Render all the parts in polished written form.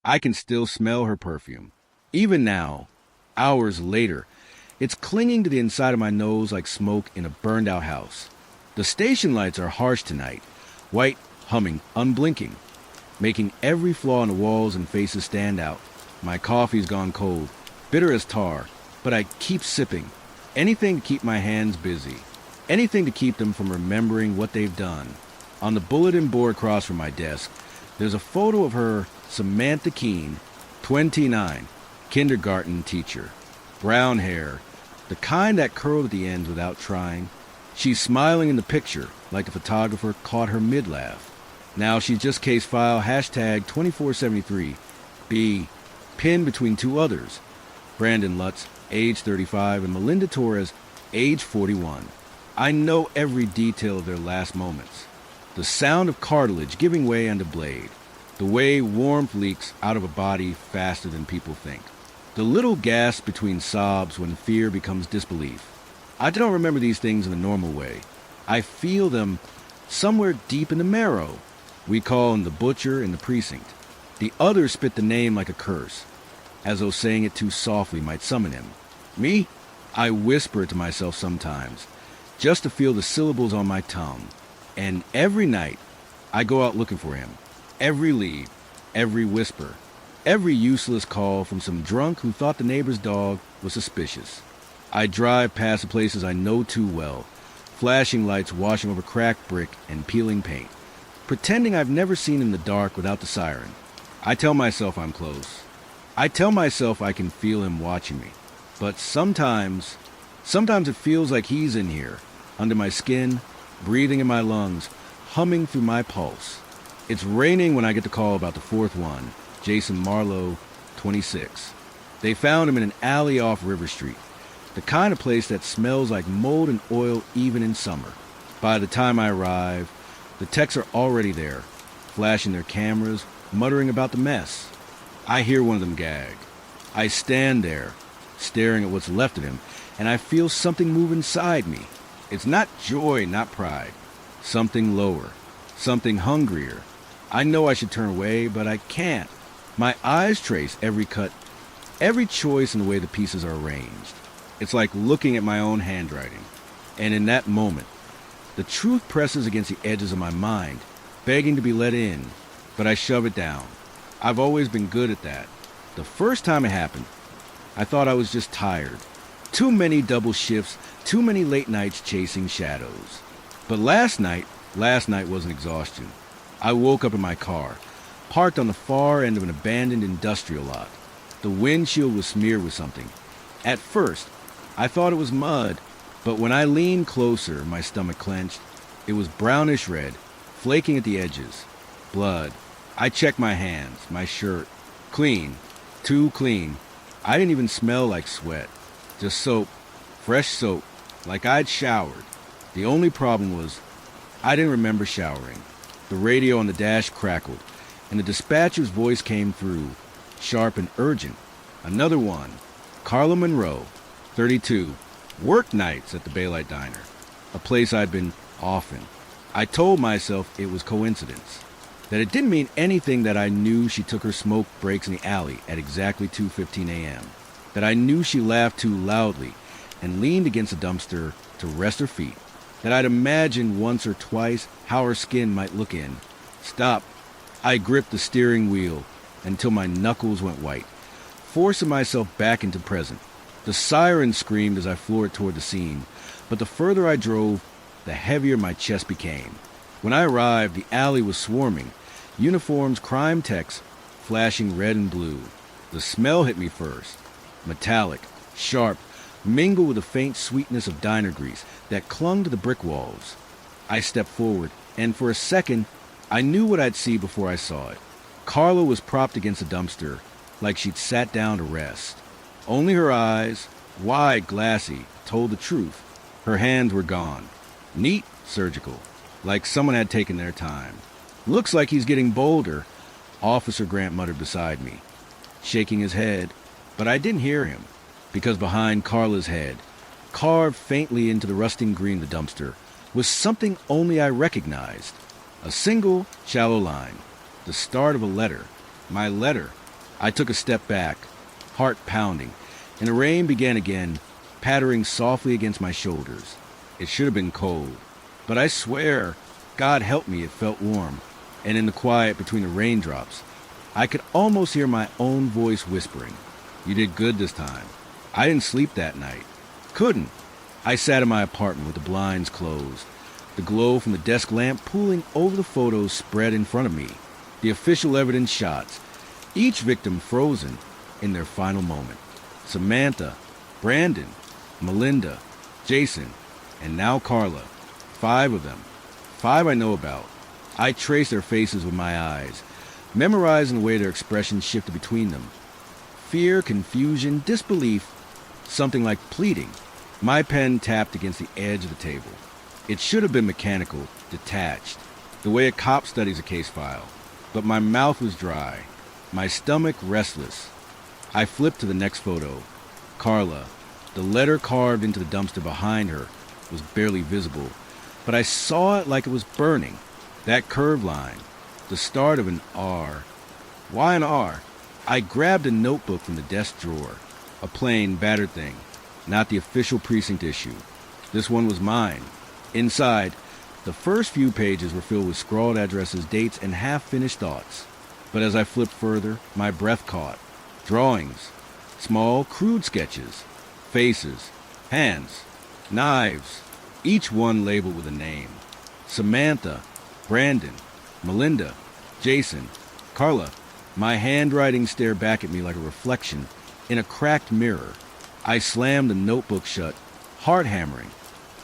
I can still smell her perfume. Even now, hours later, it's clinging to the inside of my nose like smoke in a burned out house. The station lights are harsh tonight, white, humming, unblinking, making every flaw in the walls and faces stand out. My coffee's gone cold, bitter as tar, but I keep sipping. Anything to keep my hands busy. Anything to keep them from remembering what they've done. On the bulletin board across from my desk, there's a photo of her, Samantha Keene, 29, kindergarten teacher. Brown hair, the kind that curled at the ends without trying. She's smiling in the picture, like the photographer caught her mid-laugh. Now she's just case file hashtag 2473, B, pinned between two others, Brandon Lutz, age 35, and Melinda Torres, age 41. I know every detail of their last moments. The sound of cartilage giving way under blade. The way warmth leaks out of a body faster than people think. The little gasp between sobs when fear becomes disbelief. I don't remember these things in the normal way. I feel them somewhere deep in the marrow. We call him the butcher in the precinct. The others spit the name like a curse, as though saying it too softly might summon him. Me? I whisper it to myself sometimes, just to feel the syllables on my tongue. And every night, I go out looking for him. Every lead, every whisper, every useless call from some drunk who thought the neighbor's dog was suspicious. I drive past the places I know too well, flashing lights washing over cracked brick and peeling paint, pretending I've never seen in the dark without the siren. I tell myself I'm close. I tell myself I can feel him watching me. But sometimes it feels like he's in here, under my skin, breathing in my lungs, humming through my pulse. It's raining when I get the call about the fourth one, Jason Marlowe, 26. They found him in an alley off River Street, the kind of place that smells like mold and oil even in summer. By the time I arrive, the techs are already there, flashing their cameras, muttering about the mess. I hear one of them gag. I stand there, staring at what's left of him, and I feel something move inside me. It's not joy, not pride. Something lower, something hungrier. I know I should turn away, but I can't. My eyes trace every cut, every choice in the way the pieces are arranged. It's like looking at my own handwriting. And in that moment, the truth presses against the edges of my mind, begging to be let in, but I shove it down. I've always been good at that. The first time it happened, I thought I was just tired. Too many double shifts, too many late nights chasing shadows. But last night wasn't exhaustion. I woke up in my car, parked on the far end of an abandoned industrial lot. The windshield was smeared with something. At first, I thought it was mud, but when I leaned closer, my stomach clenched. It was brownish red, flaking at the edges. Blood. I checked my hands, my shirt. Clean. Too clean. I didn't even smell like sweat. Just soap. Fresh soap. Like I'd showered. The only problem was, I didn't remember showering. The radio on the dash crackled, and the dispatcher's voice came through, sharp and urgent. Another one. Carla Monroe, 32. Work nights at the Baylight Diner, a place I'd been often. I told myself it was coincidence, that it didn't mean anything that I knew she took her smoke breaks in the alley at exactly 2:15 a.m., that I knew she laughed too loudly and leaned against a dumpster to rest her feet, that I'd imagined once or twice how her skin might look in. Stop. I gripped the steering wheel until my knuckles went white, forcing myself back into present. The siren screamed as I floored toward the scene, but the further I drove, the heavier my chest became. When I arrived, the alley was swarming, uniforms, crime techs, flashing red and blue. The smell hit me first. Metallic, sharp, mingled with the faint sweetness of diner grease that clung to the brick walls. I stepped forward, and for a second, I knew what I'd see before I saw it. Carla was propped against a dumpster, like she'd sat down to rest. Only her eyes, wide, glassy, told the truth. Her hands were gone. Neat, surgical, like someone had taken their time. Looks like he's getting bolder, Officer Grant muttered beside me, shaking his head, but I didn't hear him, because behind Carla's head, carved faintly into the rusting green of the dumpster, was something only I recognized. A single, shallow line, the start of a letter, my letter, I took a step back, heart pounding, and the rain began again, pattering softly against my shoulders. It should have been cold, but I swear, God help me, it felt warm, and in the quiet between the raindrops, I could almost hear my own voice whispering, "You did good this time." I didn't sleep that night. Couldn't. I sat in my apartment with the blinds closed, the glow from the desk lamp pooling over the photos spread in front of me, the official evidence shots, each victim frozen in their final moment. Samantha, Brandon, Melinda, Jason, and now Carla. 5 of them. 5 I know about. I traced their faces with my eyes, memorizing the way their expressions shifted between them. Fear, confusion, disbelief, something like pleading. My pen tapped against the edge of the table. It should have been mechanical, detached, the way a cop studies a case file. But my mouth was dry, my stomach restless. I flipped to the next photo. Carla. The letter carved into the dumpster behind her was barely visible, but I saw it like it was burning. That curved line, the start of an R. Why an R? I grabbed a notebook from the desk drawer, a plain, battered thing, not the official precinct issue. This one was mine. Inside, the first few pages were filled with scrawled addresses, dates, and half-finished thoughts. But as I flipped further, my breath caught. Drawings, small, crude sketches, faces, hands, knives, each one labeled with a name. Samantha, Brandon, Melinda, Jason, Carla. My handwriting stared back at me like a reflection in a cracked mirror. I slammed the notebook shut, heart hammering.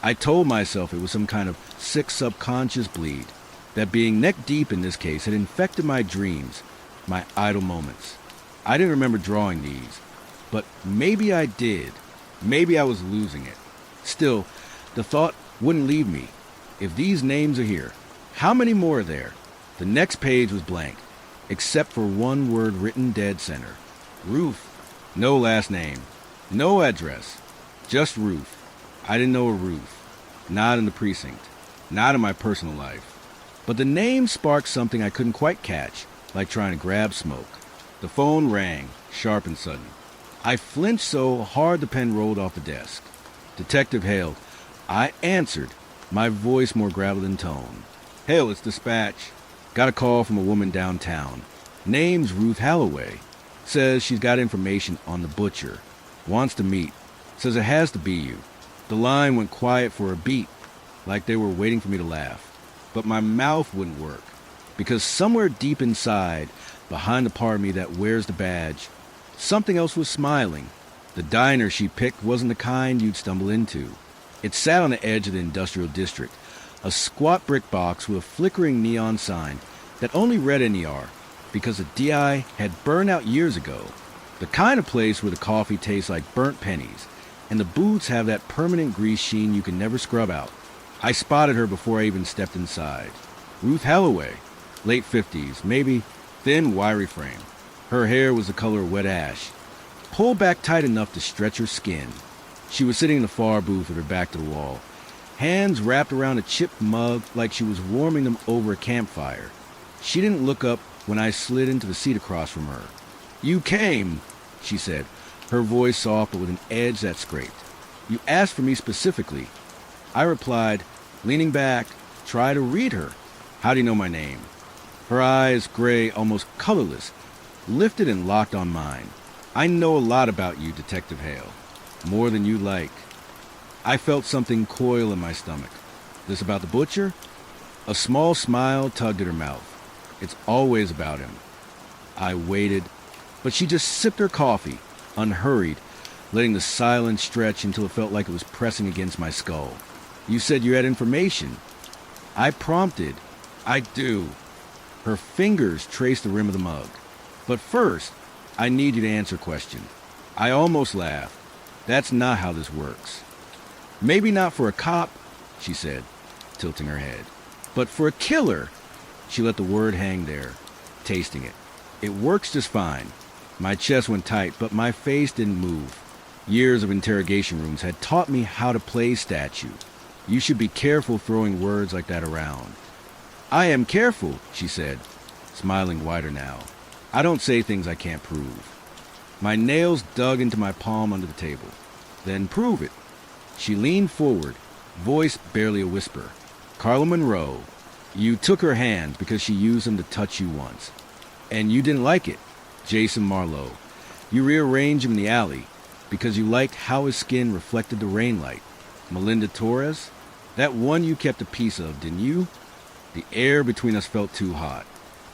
I told myself it was some kind of sick subconscious bleed, that being neck deep in this case had infected my dreams, my idle moments. I didn't remember drawing these, but maybe I did. Maybe I was losing it. Still, the thought wouldn't leave me. If these names are here, how many more are there? The next page was blank, except for one word written dead center. Ruth. No last name. No address. Just Ruth. I didn't know a Ruth. Not in the precinct. Not in my personal life. But the name sparked something I couldn't quite catch, like trying to grab smoke. The phone rang, sharp and sudden. I flinched so hard the pen rolled off the desk. Detective hailed. I answered, my voice more gravel in tone. "Hale, it's dispatch. Got a call from a woman downtown. Name's Ruth Holloway. Says she's got information on the butcher. Wants to meet. Says it has to be you." The line went quiet for a beat, like they were waiting for me to laugh. But my mouth wouldn't work, because somewhere deep inside, behind the part of me that wears the badge, something else was smiling. The diner she picked wasn't the kind you'd stumble into. It sat on the edge of the industrial district, a squat brick box with a flickering neon sign that only read NER because the DI had burned out years ago. The kind of place where the coffee tastes like burnt pennies and the boots have that permanent grease sheen you can never scrub out. I spotted her before I even stepped inside. Ruth Holloway, late 50s, maybe, thin, wiry frame. Her hair was the color of wet ash, pulled back tight enough to stretch her skin. She was sitting in the far booth with her back to the wall, hands wrapped around a chipped mug like she was warming them over a campfire. She didn't look up when I slid into the seat across from her. "You came," she said, her voice soft but with an edge that scraped. "You asked for me specifically." I replied, leaning back, try to read her. "How do you know my name?" Her eyes, gray, almost colorless, lifted and locked on mine. "I know a lot about you, Detective Hale. More than you like." I felt something coil in my stomach. "This about the butcher?" A small smile tugged at her mouth. "It's always about him." I waited, but she just sipped her coffee, unhurried, letting the silence stretch until it felt like it was pressing against my skull. "You said you had information." I prompted. "I do." Her fingers traced the rim of the mug. "But first, I need you to answer a question." I almost laughed. "That's not how this works." "Maybe not for a cop," she said, tilting her head. "But for a killer." She let the word hang there, tasting it. "It works just fine." My chest went tight, but my face didn't move. Years of interrogation rooms had taught me how to play statue. You should be careful throwing words like that around. "I am careful," she said, smiling wider now. I don't say things I can't prove. My nails dug into my palm under the table. Then prove it. She leaned forward, voice barely a whisper. Carla Monroe, you took her hand because she used them to touch you once. And you didn't like it. Jason Marlowe. You rearranged him in the alley because you liked how his skin reflected the rain light. Melinda Torres? That one you kept a piece of, didn't you? The air between us felt too hot.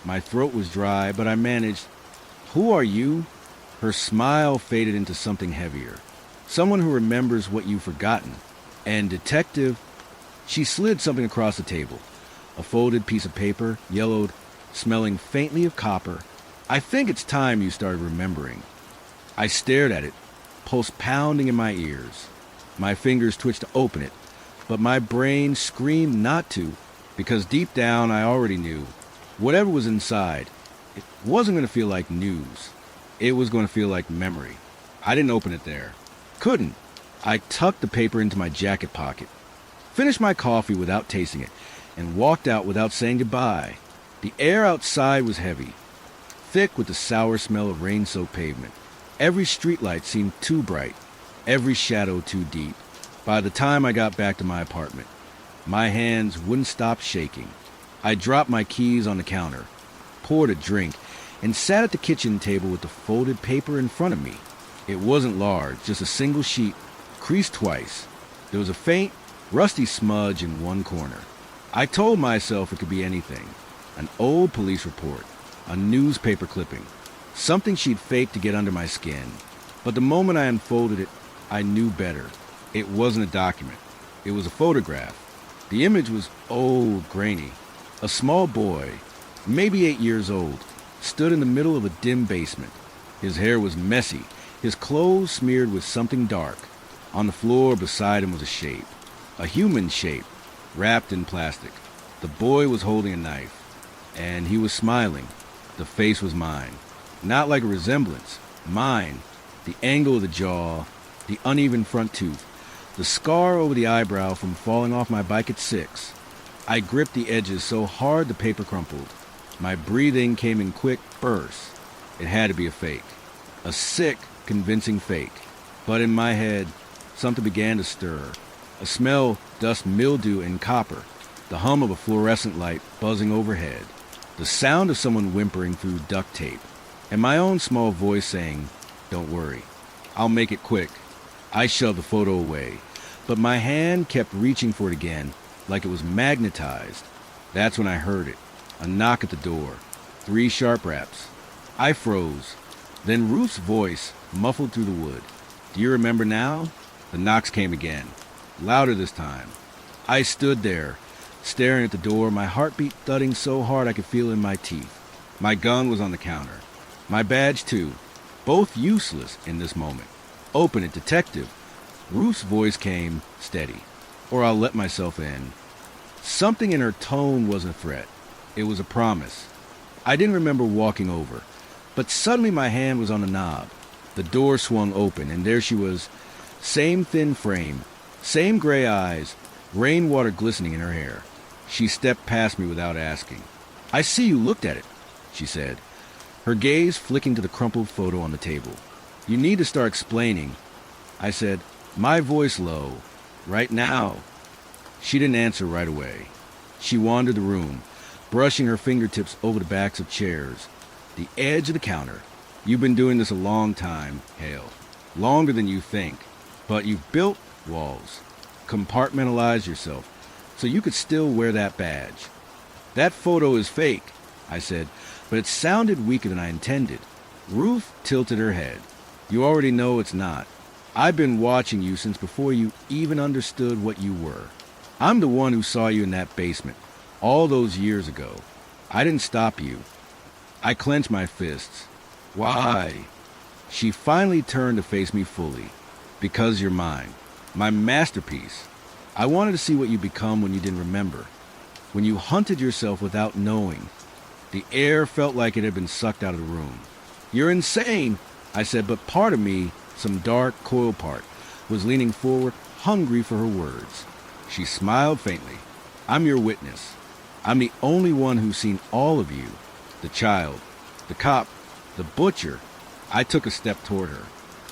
My throat was dry, but I managed. Who are you? Her smile faded into something heavier. Someone who remembers what you've forgotten. And detective, she slid something across the table. A folded piece of paper, yellowed, smelling faintly of copper. I think it's time you started remembering. I stared at it, pulse pounding in my ears. My fingers twitched to open it, but my brain screamed not to, because deep down I already knew. Whatever was inside, it wasn't going to feel like news. It was going to feel like memory. I didn't open it there. Couldn't. I tucked the paper into my jacket pocket, finished my coffee without tasting it, and walked out without saying goodbye. The air outside was heavy, thick with the sour smell of rain-soaked pavement. Every streetlight seemed too bright, every shadow too deep. By the time I got back to my apartment, my hands wouldn't stop shaking. I dropped my keys on the counter, poured a drink, and sat at the kitchen table with the folded paper in front of me. It wasn't large, just a single sheet, creased twice. There was a faint, rusty smudge in one corner. I told myself it could be anything. An old police report, a newspaper clipping, something she'd faked to get under my skin. But the moment I unfolded it, I knew better. It wasn't a document. It was a photograph. The image was old, grainy. A small boy, maybe 8 years old, stood in the middle of a dim basement. His hair was messy, his clothes smeared with something dark. On the floor beside him was a shape, a human shape, wrapped in plastic. The boy was holding a knife, and he was smiling. The face was mine. Not like a resemblance. Mine. The angle of the jaw, the uneven front tooth, the scar over the eyebrow from falling off my bike at 6. I gripped the edges so hard the paper crumpled. My breathing came in quick bursts. It had to be a fake. A sick, convincing fake. But in my head, something began to stir. A smell, dust, mildew, and copper. The hum of a fluorescent light buzzing overhead. The sound of someone whimpering through duct tape. And my own small voice saying, "Don't worry. I'll make it quick." I shoved the photo away, but my hand kept reaching for it again, like it was magnetized. That's when I heard it. A knock at the door. 3 sharp raps. I froze. Then Ruth's voice muffled through the wood. "Do you remember now?" The knocks came again. Louder this time. I stood there, staring at the door, my heartbeat thudding so hard I could feel it in my teeth. My gun was on the counter. My badge, too. Both useless in this moment. "Open it, detective." Ruth's voice came, steady. "Or I'll let myself in." Something in her tone wasn't a threat. It was a promise. I didn't remember walking over, but suddenly my hand was on the knob. The door swung open, and there she was. Same thin frame, same gray eyes, rainwater glistening in her hair. She stepped past me without asking. "I see you looked at it," she said, her gaze flicking to the crumpled photo on the table. "You need to start explaining." I said, my voice low. "Right now." She didn't answer right away. She wandered the room, brushing her fingertips over the backs of chairs, the edge of the counter. "You've been doing this a long time, Hale. Longer than you think. But you've built walls, compartmentalized yourself, so you could still wear that badge." "That photo is fake," I said, but it sounded weaker than I intended. Ruth tilted her head. "You already know it's not. I've been watching you since before you even understood what you were. I'm the one who saw you in that basement all those years ago. I didn't stop you." I clenched my fists. "Why?" She finally turned to face me fully. "Because you're mine. My masterpiece. I wanted to see what you become when you didn't remember. When you hunted yourself without knowing." The air felt like it had been sucked out of the room. "You're insane," I said, but part of me, some dark, coiled part, was leaning forward, hungry for her words. She smiled faintly. "I'm your witness. I'm the only one who's seen all of you. The child, the cop, The butcher. I took a step toward her.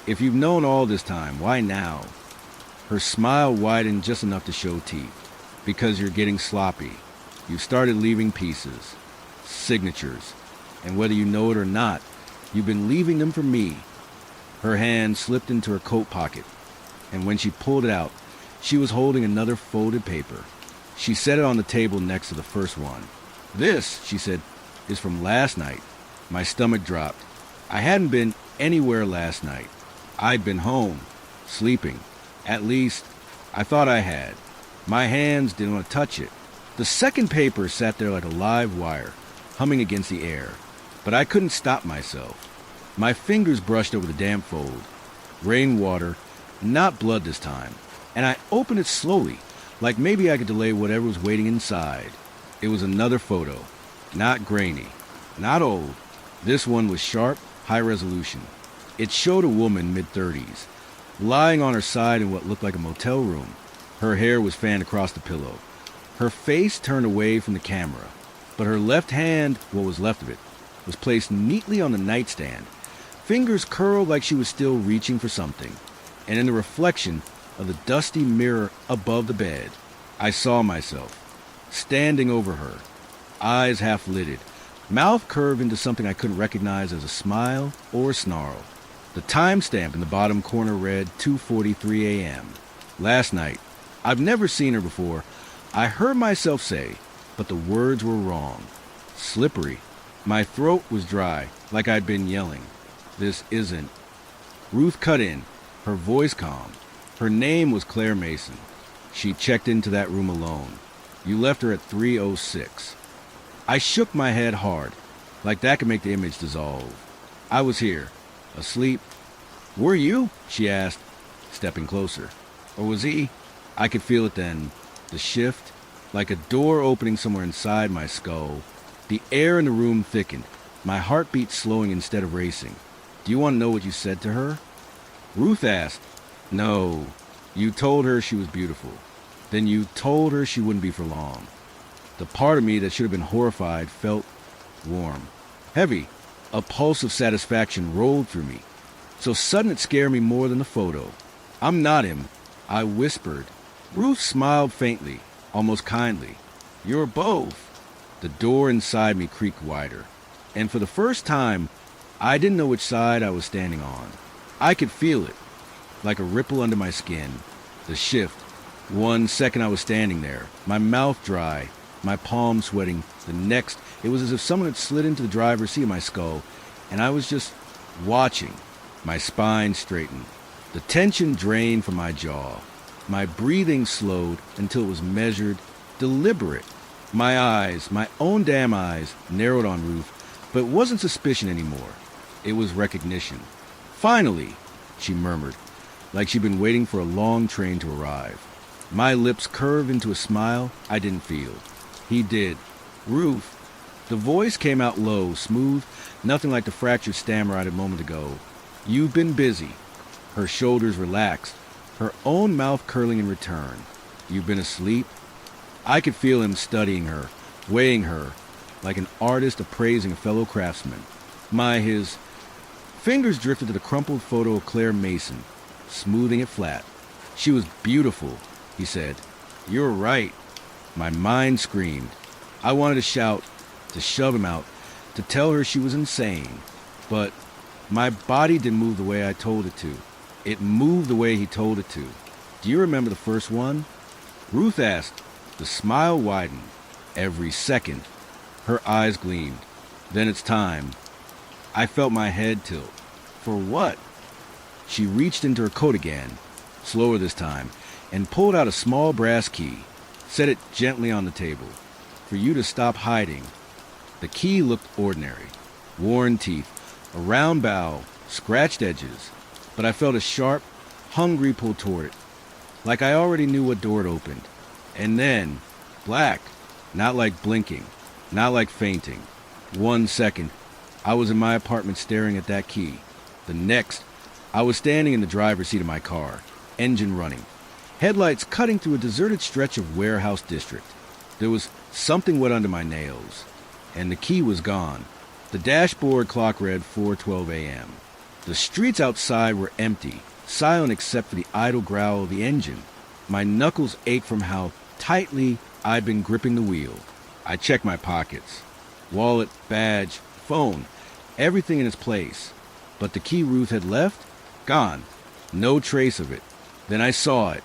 If you've known all this time, why now? Her smile widened just enough to show teeth. Because you're getting sloppy. You've started leaving pieces. Signatures. And whether you know it or not, you've been leaving them for me. Her hand slipped into her coat pocket, and when she pulled it out, she was holding another folded paper. She set it on the table next to the first one. This, she said, is from last night. My stomach dropped. I hadn't been anywhere last night. I'd been home, sleeping. At least, I thought I had. My hands didn't want to touch it. The second paper sat there like a live wire, humming against the air. But I couldn't stop myself. My fingers brushed over the damp fold. Rainwater, not blood this time. And I opened it slowly, like maybe I could delay whatever was waiting inside. It was another photo. Not grainy. Not old. This one was sharp, high resolution. It showed a woman mid-30s, lying on her side in what looked like a motel room. Her hair was fanned across the pillow. Her face turned away from the camera, but her left hand, what was left of it, was placed neatly on the nightstand, fingers curled like she was still reaching for something. And in the reflection of the dusty mirror above the bed, I saw myself, standing over her, eyes half-lidded, mouth curved into something I couldn't recognize as a smile or a snarl. The timestamp in the bottom corner read 2:43 a.m. Last night. I've never seen her before. I heard myself say, but the words were wrong. Slippery. My throat was dry, like I'd been yelling. This isn't. Ruth cut in, her voice calm. Her name was Claire Mason. She checked into that room alone. You left her at 3:06. I shook my head hard, like that could make the image dissolve. I was here, asleep. Were you? She asked, stepping closer. Or was he? I could feel it then. The shift, like a door opening somewhere inside my skull. The air in the room thickened, my heartbeat slowing instead of racing. Do you want to know what you said to her? Ruth asked. No. You told her she was beautiful. Then you told her she wouldn't be for long. The part of me that should have been horrified felt warm. Heavy. A pulse of satisfaction rolled through me. So sudden it scared me more than the photo. I'm not him. I whispered. Ruth smiled faintly, almost kindly. You're both. The door inside me creaked wider. And for the first time, I didn't know which side I was standing on. I could feel it, like a ripple under my skin. The shift. 1 second I was standing there, my mouth dry, my palms sweating. The next, it was as if someone had slid into the driver's seat of my skull, and I was just watching. My spine straightened. The tension drained from my jaw. My breathing slowed until it was measured, deliberate. My eyes, my own damn eyes, narrowed on Ruth, but it wasn't suspicion anymore. It was recognition. Finally, she murmured, like she'd been waiting for a long train to arrive. My lips curved into a smile I didn't feel. He did. Ruth. The voice came out low, smooth, nothing like the fractured stammer I had a moment ago. You've been busy. Her shoulders relaxed, her own mouth curling in return. You've been asleep? I could feel him studying her, weighing her, like an artist appraising a fellow craftsman. His fingers drifted to the crumpled photo of Claire Mason, smoothing it flat. She was beautiful, he said. You're right. My mind screamed. I wanted to shout, to shove him out, to tell her she was insane. But my body didn't move the way I told it to. It moved the way he told it to. Do you remember the first one? Ruth asked. The smile widened. Every second. Her eyes gleamed. Then it's time. I felt my head tilt. For what? She reached into her coat again, slower this time, and pulled out a small brass key, set it gently on the table. For you to stop hiding. The key looked ordinary. Worn teeth, a round bowl, scratched edges, but I felt a sharp, hungry pull toward it, like I already knew what door it opened. And then, black, not like blinking, not like fainting. 1 second, I was in my apartment staring at that key. The next, I was standing in the driver's seat of my car, engine running, headlights cutting through a deserted stretch of warehouse district. There was something wet under my nails, and the key was gone. The dashboard clock read 4:12 a.m. The streets outside were empty, silent except for the idle growl of the engine. My knuckles ached from how tightly I'd been gripping the wheel. I checked my pockets. Wallet, badge, phone, everything in its place. But the key Ruth had left? Gone. No trace of it. Then I saw it.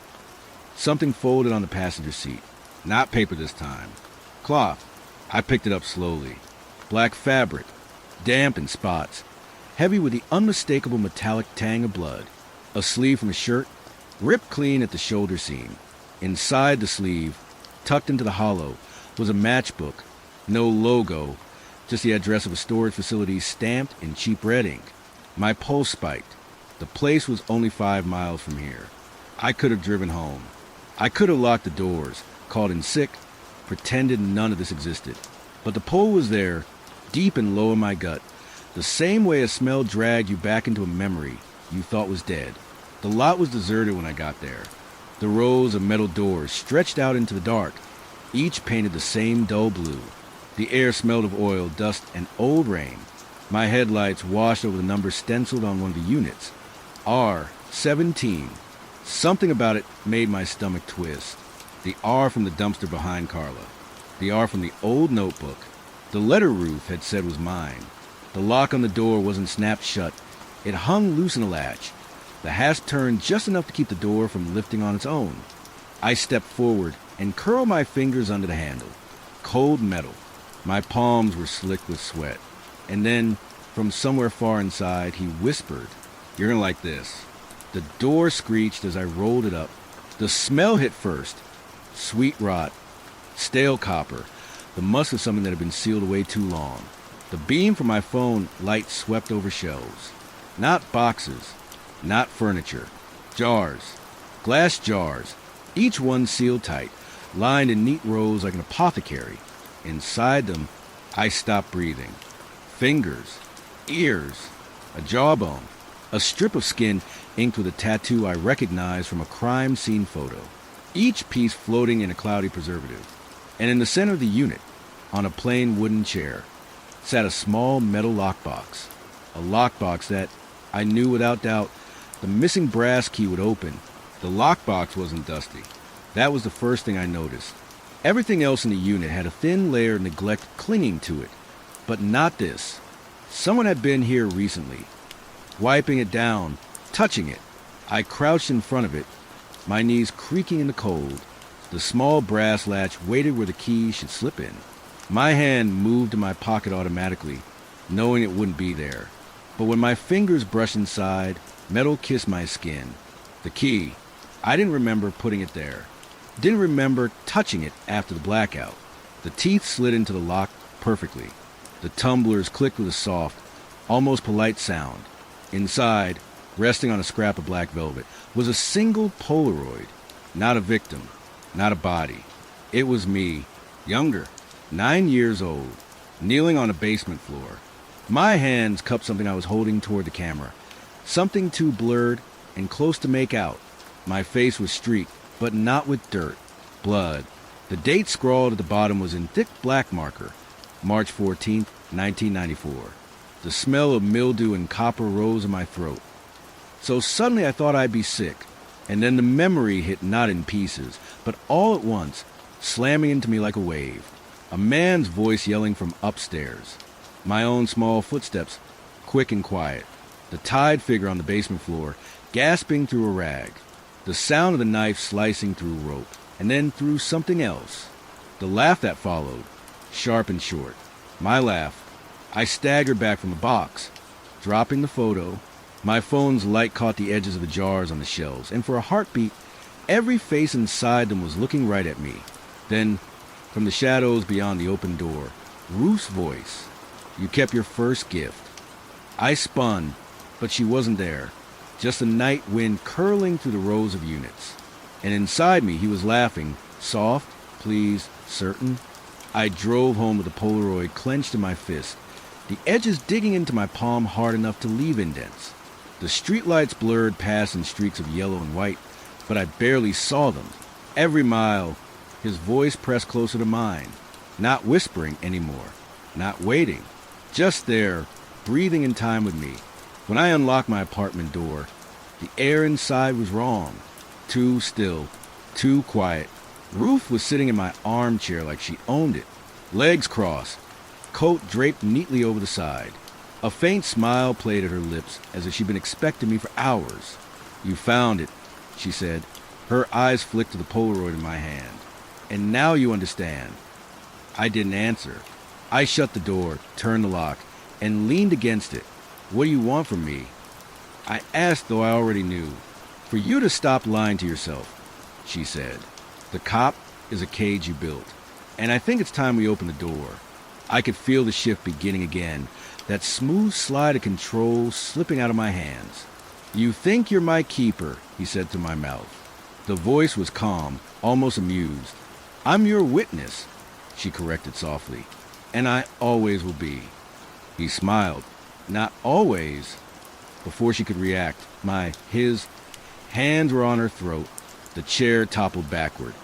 Something folded on the passenger seat. Not paper this time. Cloth. I picked it up slowly. Black fabric. Damp in spots. Heavy with the unmistakable metallic tang of blood. A sleeve from a shirt, ripped clean at the shoulder seam. Inside the sleeve, tucked into the hollow, was a matchbook. No logo, just the address of a storage facility stamped in cheap red ink. My pulse spiked. The place was only 5 miles from here. I could have driven home. I could have locked the doors, called in sick, pretended none of this existed. But the pull was there, deep and low in my gut, the same way a smell dragged you back into a memory you thought was dead. The lot was deserted when I got there. The rows of metal doors stretched out into the dark, each painted the same dull blue. The air smelled of oil, dust, and old rain. My headlights washed over the number stenciled on one of the units. R17. Something about it made my stomach twist. The R from the dumpster behind Carla. The R from the old notebook. The letter Ruth had said was mine. The lock on the door wasn't snapped shut. It hung loose in a latch. The hasp turned just enough to keep the door from lifting on its own. I stepped forward and curled my fingers under the handle. Cold metal. My palms were slick with sweat. And then, from somewhere far inside, he whispered, "You're gonna like this." The door screeched as I rolled it up. The smell hit first. Sweet rot. Stale copper. The musk of something that had been sealed away too long. The beam from my phone light swept over shelves. Not boxes. Not furniture. Jars. Glass jars. Each one sealed tight, lined in neat rows like an apothecary. Inside them, I stopped breathing. Fingers. Ears. A jawbone. A strip of skin inked with a tattoo I recognized from a crime scene photo. Each piece floating in a cloudy preservative. And in the center of the unit, on a plain wooden chair, sat a small metal lockbox. A lockbox that, I knew without doubt, the missing brass key would open. The lockbox wasn't dusty. That was the first thing I noticed. Everything else in the unit had a thin layer of neglect clinging to it. But not this. Someone had been here recently. Wiping it down, touching it. I crouched in front of it, my knees creaking in the cold. The small brass latch waited where the key should slip in. My hand moved to my pocket automatically, knowing it wouldn't be there. But when my fingers brushed inside, metal kissed my skin. The key. I didn't remember putting it there. Didn't remember touching it after the blackout. The teeth slid into the lock perfectly. The tumblers clicked with a soft, almost polite sound. Inside, resting on a scrap of black velvet, was a single Polaroid. Not a victim, not a body. It was me, younger, 9 years old, kneeling on a basement floor. My hands cupped something I was holding toward the camera. Something too blurred and close to make out. My face was streaked, but not with dirt. Blood. The date scrawled at the bottom was in thick black marker. March 14th, 1994. The smell of mildew and copper rose in my throat. So suddenly I thought I'd be sick. And then the memory hit not in pieces, but all at once, slamming into me like a wave. A man's voice yelling from upstairs. My own small footsteps, quick and quiet. The tied figure on the basement floor, gasping through a rag. The sound of the knife slicing through rope, and then through something else. The laugh that followed, sharp and short. My laugh. I staggered back from the box, dropping the photo. My phone's light caught the edges of the jars on the shelves, and for a heartbeat, every face inside them was looking right at me. Then, from the shadows beyond the open door, Ruth's voice. "You kept your first gift." I spun, but she wasn't there. Just a night wind curling through the rows of units. And inside me, he was laughing, soft, pleased, certain. I drove home with the Polaroid clenched in my fist, the edges digging into my palm hard enough to leave indents. The streetlights blurred past in streaks of yellow and white, but I barely saw them. Every mile, his voice pressed closer to mine, not whispering anymore, not waiting, just there, breathing in time with me. When I unlocked my apartment door, the air inside was wrong. Too still, too quiet. Ruth was sitting in my armchair like she owned it, legs crossed, coat draped neatly over the side. A faint smile played at her lips as if she'd been expecting me for hours. "You found it," she said. Her eyes flicked to the Polaroid in my hand. "And now you understand." I didn't answer. I shut the door, turned the lock, and leaned against it. "What do you want from me?" I asked, though I already knew. "For you to stop lying to yourself," she said. "The cop is a cage you built, and I think it's time we open the door." I could feel the shift beginning again, that smooth slide of control slipping out of my hands. "You think you're my keeper," he said to my mouth. The voice was calm, almost amused. "I'm your witness," she corrected softly, "and I always will be." He smiled. "Not always." Before she could react, his hands were on her throat. The chair toppled backward.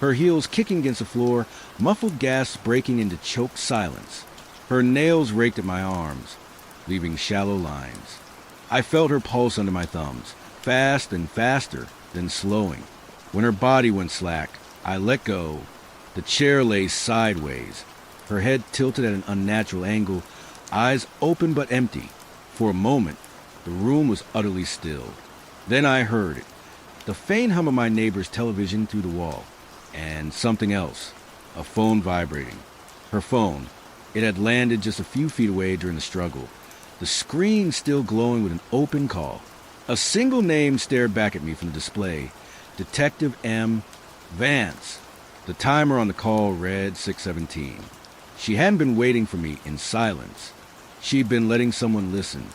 Her heels kicking against the floor, muffled gasps breaking into choked silence. Her nails raked at my arms, leaving shallow lines. I felt her pulse under my thumbs, fast and faster, then slowing. When her body went slack, I let go. The chair lay sideways, her head tilted at an unnatural angle, eyes open but empty. For a moment, the room was utterly still. Then I heard it, the faint hum of my neighbor's television through the wall, and something else, a phone vibrating. Her phone. It had landed just a few feet away during the struggle, the screen still glowing with an open call. A single name stared back at me from the display, Detective M. Vance. The timer on the call read 6:17. She hadn't been waiting for me in silence. She'd been letting someone listen.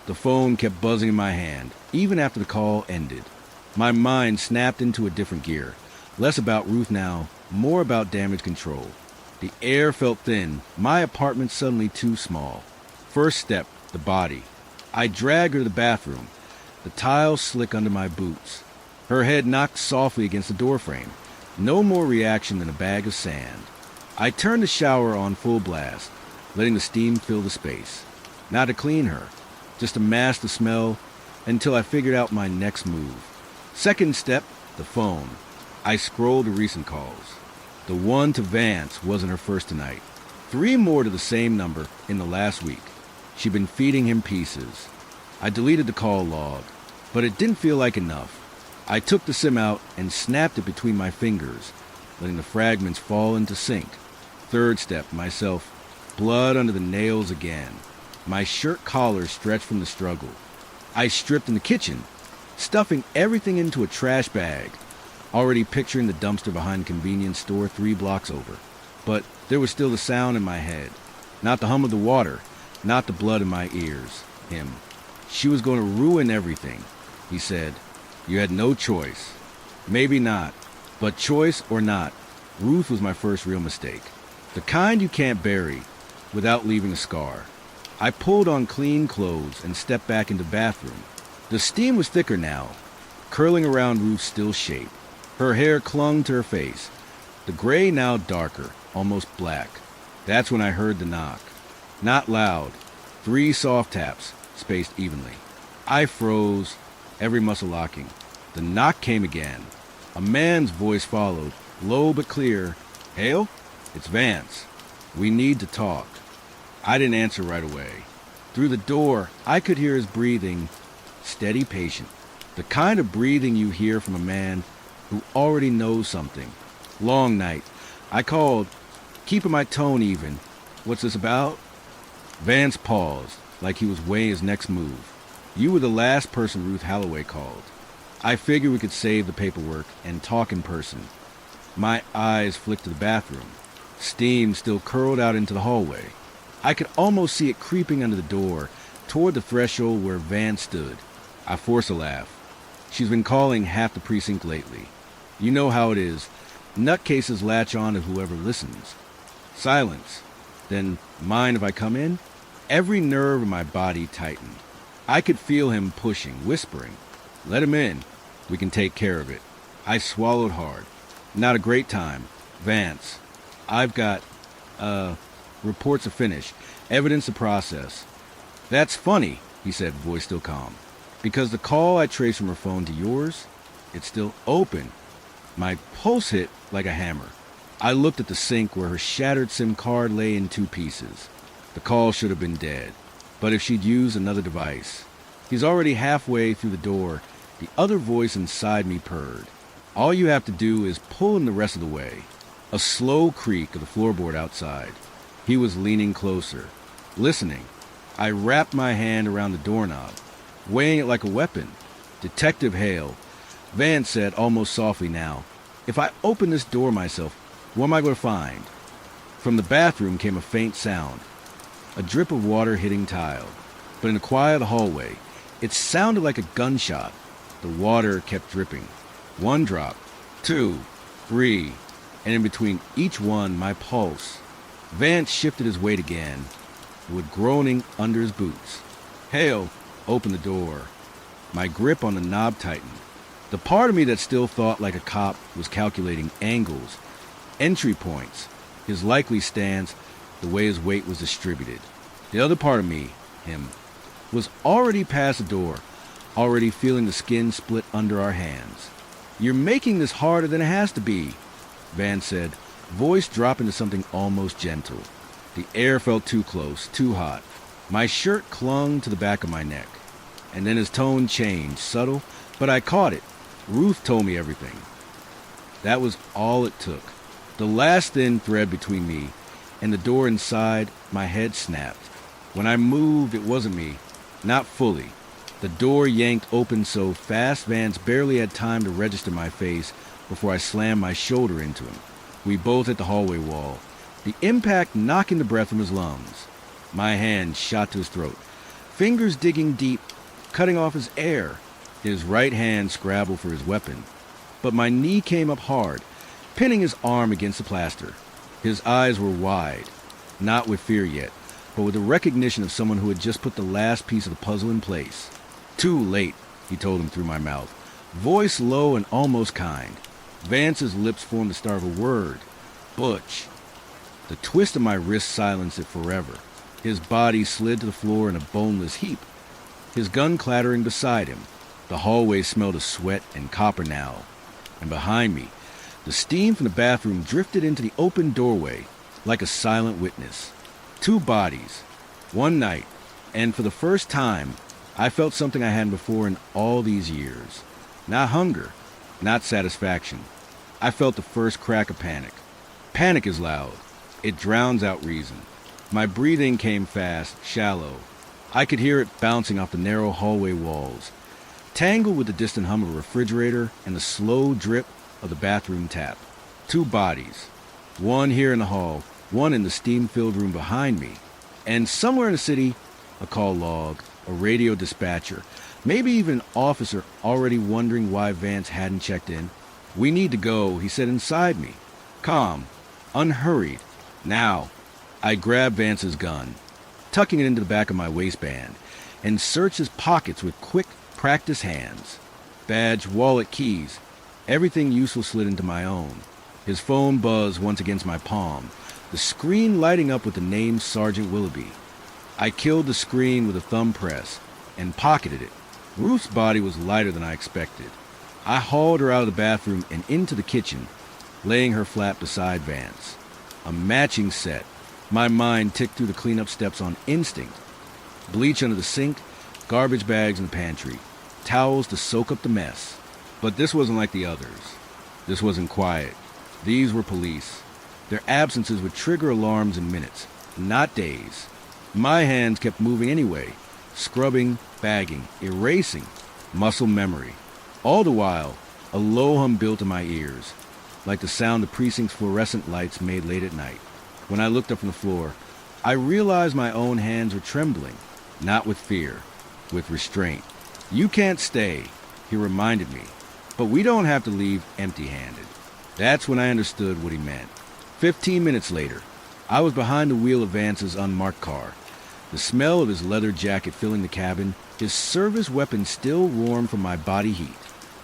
The phone kept buzzing in my hand, even after the call ended. My mind snapped into a different gear. Less about Ruth now, more about damage control. The air felt thin, my apartment suddenly too small. First step, the body. I dragged her to the bathroom, the tiles slick under my boots. Her head knocked softly against the doorframe. No more reaction than a bag of sand. I turned the shower on full blast, letting the steam fill the space. Not to clean her, just to mask the smell until I figured out my next move. Second step, the phone. I scrolled to recent calls. The one to Vance wasn't her first tonight. 3 more to the same number in the last week. She'd been feeding him pieces. I deleted the call log, but it didn't feel like enough. I took the SIM out and snapped it between my fingers, letting the fragments fall into sync. Third step, myself, blood under the nails again. My shirt collar stretched from the struggle. I stripped in the kitchen, stuffing everything into a trash bag, already picturing the dumpster behind the convenience store 3 blocks over. But there was still the sound in my head. Not the hum of the water, not the blood in my ears. Him. She was going to ruin everything, he said. You had no choice. Maybe not, but choice or not, Ruth was my first real mistake. The kind you can't bury without leaving a scar. I pulled on clean clothes and stepped back into the bathroom. The steam was thicker now, curling around Ruth's still shape. Her hair clung to her face, the gray now darker, almost black. That's when I heard the knock. Not loud, 3 soft taps, spaced evenly. I froze, every muscle locking. The knock came again. A man's voice followed, low but clear. "Hale? It's Vance. We need to talk." I didn't answer right away. Through the door, I could hear his breathing, steady, patient. The kind of breathing you hear from a man who already knows something. Long night. I called, keeping my tone even. "What's this about?" Vance paused, like he was weighing his next move. "You were the last person Ruth Holloway called. I figured we could save the paperwork and talk in person." My eyes flicked to the bathroom. Steam still curled out into the hallway. I could almost see it creeping under the door, toward the threshold where Vance stood. I forced a laugh. "She's been calling half the precinct lately. You know how it is. Nutcases latch on to whoever listens." Silence. Then, "Mind if I come in?" Every nerve in my body tightened. I could feel him pushing, whispering. "Let him in. We can take care of it." I swallowed hard. "Not a great time. Vance, I've got, reports are finished. Evidence to process. That's funny, he said, voice still calm. Because the call I traced from her phone to yours, it's still open. My pulse hit like a hammer. I looked at the sink where her shattered SIM card lay in two pieces. The call should have been dead. But if she'd used another device. He's already halfway through the door. The other voice inside me purred. All you have to do is pull him the rest of the way. A slow creak of the floorboard outside. He was leaning closer, listening. I wrapped my hand around the doorknob, weighing it like a weapon. Detective Hale, Vance said almost softly now, if I open this door myself, what am I going to find? From the bathroom came a faint sound, a drip of water hitting tile. But in the quiet of the hallway, it sounded like a gunshot. The water kept dripping. One drop, two, three, and in between each one, my pulse. Vance shifted his weight again, with groaning under his boots. Hale opened the door. My grip on the knob tightened. The part of me that still thought like a cop was calculating angles, entry points, his likely stance, the way his weight was distributed. The other part of me, him, was already past the door, already feeling the skin split under our hands. You're making this harder than it has to be, Vance said, voice dropping to something almost gentle. The air felt too close, too hot. My shirt clung to the back of my neck. And then his tone changed, subtle, but I caught it. Ruth told me everything. That was all it took. The last thin thread between me and the door inside, my head snapped. When I moved, it wasn't me. Not fully. The door yanked open so fast Vance barely had time to register my face before I slammed my shoulder into him. We both hit the hallway wall, the impact knocking the breath from his lungs. My hand shot to his throat, fingers digging deep, cutting off his air. His right hand scrabbled for his weapon. But my knee came up hard, pinning his arm against the plaster. His eyes were wide, not with fear yet, but with the recognition of someone who had just put the last piece of the puzzle in place. Too late, he told him through my mouth, voice low and almost kind. Vance's lips formed the start of a word. Butch. The twist of my wrist silenced it forever. His body slid to the floor in a boneless heap, his gun clattering beside him. The hallway smelled of sweat and copper now. And behind me, the steam from the bathroom drifted into the open doorway like a silent witness. Two bodies. One night. And for the first time, I felt something I hadn't before in all these years. Not hunger. Not satisfaction. I felt the first crack of panic. Panic is loud. It drowns out reason. My breathing came fast, shallow. I could hear it bouncing off the narrow hallway walls, tangled with the distant hum of a refrigerator and the slow drip of the bathroom tap. Two bodies. One here in the hall, one in the steam-filled room behind me. And somewhere in the city, a call log, a radio dispatcher, maybe even an officer already wondering why Vance hadn't checked in. We need to go, he said inside me. Calm, unhurried. Now. I grabbed Vance's gun, tucking it into the back of my waistband, and searched his pockets with quick, practiced hands. Badge, wallet, keys, everything useful slid into my own. His phone buzzed once against my palm, the screen lighting up with the name Sergeant Willoughby. I killed the screen with a thumb press and pocketed it. Ruth's body was lighter than I expected. I hauled her out of the bathroom and into the kitchen, laying her flat beside Vance. A matching set. My mind ticked through the cleanup steps on instinct. Bleach under the sink, garbage bags in the pantry, towels to soak up the mess. But this wasn't like the others. This wasn't quiet. These were police. Their absences would trigger alarms in minutes, not days. My hands kept moving anyway, scrubbing, bagging, erasing, muscle memory. All the while, a low hum built in my ears, like the sound the precinct's fluorescent lights made late at night. When I looked up from the floor, I realized my own hands were trembling, not with fear, with restraint. You can't stay, he reminded me, but we don't have to leave empty-handed. That's when I understood what he meant. 15 minutes later, I was behind the wheel of Vance's unmarked car, the smell of his leather jacket filling the cabin, his service weapon still warm from my body heat.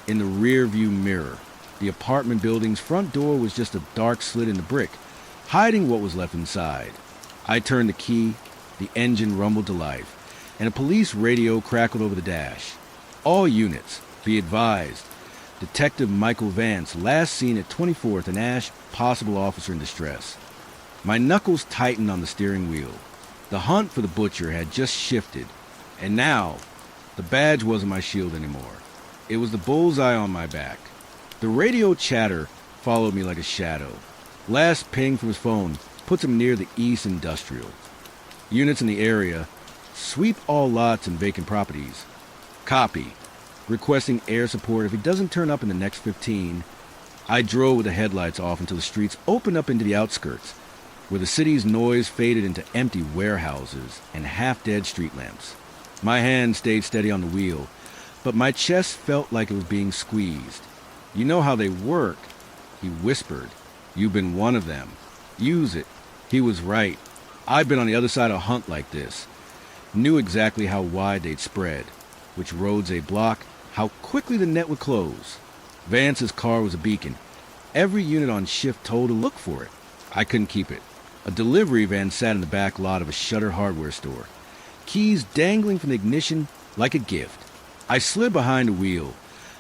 In the rear-view mirror, the apartment building's front door was just a dark slit in the brick, hiding what was left inside. I turned the key, The engine rumbled to life, and a police radio crackled over the dash. All units, be advised. Detective Michael Vance, last seen at 24th and Ash, possible officer in distress. My knuckles tightened on the steering wheel. The hunt for the butcher had just shifted, and now, the badge wasn't my shield anymore. It was the bullseye on my back. The radio chatter followed me like a shadow. Last ping from his phone puts him near the East Industrial. Units in the area, sweep all lots and vacant properties. Copy. Requesting air support if he doesn't turn up in the next 15. I drove with the headlights off until the streets opened up into the outskirts, where the city's noise faded into empty warehouses and half-dead street lamps. My hand stayed steady on the wheel, but my chest felt like it was being squeezed. You know how they work, he whispered. You've been one of them. Use it. He was right. I've been on the other side of a hunt like this. Knew exactly how wide they'd spread, which roads they'd block, how quickly the net would close. Vance's car was a beacon. Every unit on shift told to look for it. I couldn't keep it. A delivery van sat in the back lot of a Shutter hardware store, keys dangling from the ignition like a gift. I slid behind the wheel,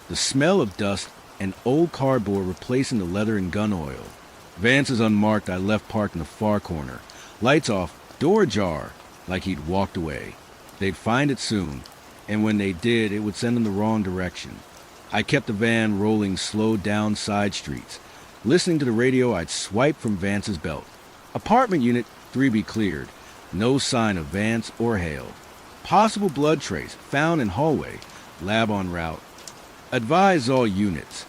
the smell of dust and old cardboard replacing the leather and gun oil. Vance's unmarked I left parked in the far corner. Lights off, door ajar, like he'd walked away. They'd find it soon, and when they did, it would send them the wrong direction. I kept the van rolling slow down side streets, listening to the radio I'd swiped from Vance's belt. Apartment unit 3B cleared. No sign of Vance or Hale. Possible blood trace found in hallway. Lab en route. Advise all units.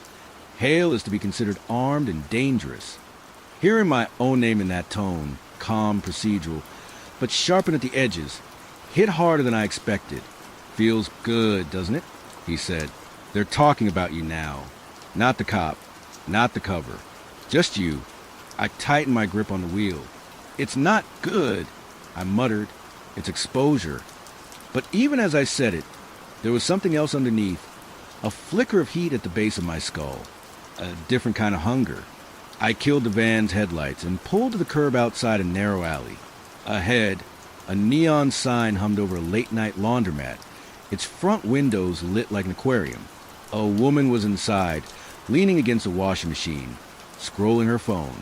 Hale is to be considered armed and dangerous. Hearing my own name in that tone, calm, procedural, but sharpened at the edges, hit harder than I expected. Feels good, doesn't it? He said. They're talking about you now. Not the cop, not the cover. Just you. I tightened my grip on the wheel. It's not good, I muttered. It's exposure. But even as I said it, there was something else underneath. A flicker of heat at the base of my skull. A different kind of hunger. I killed the van's headlights and pulled to the curb outside a narrow alley. Ahead, a neon sign hummed over a late-night laundromat, its front windows lit like an aquarium. A woman was inside, leaning against a washing machine, scrolling her phone.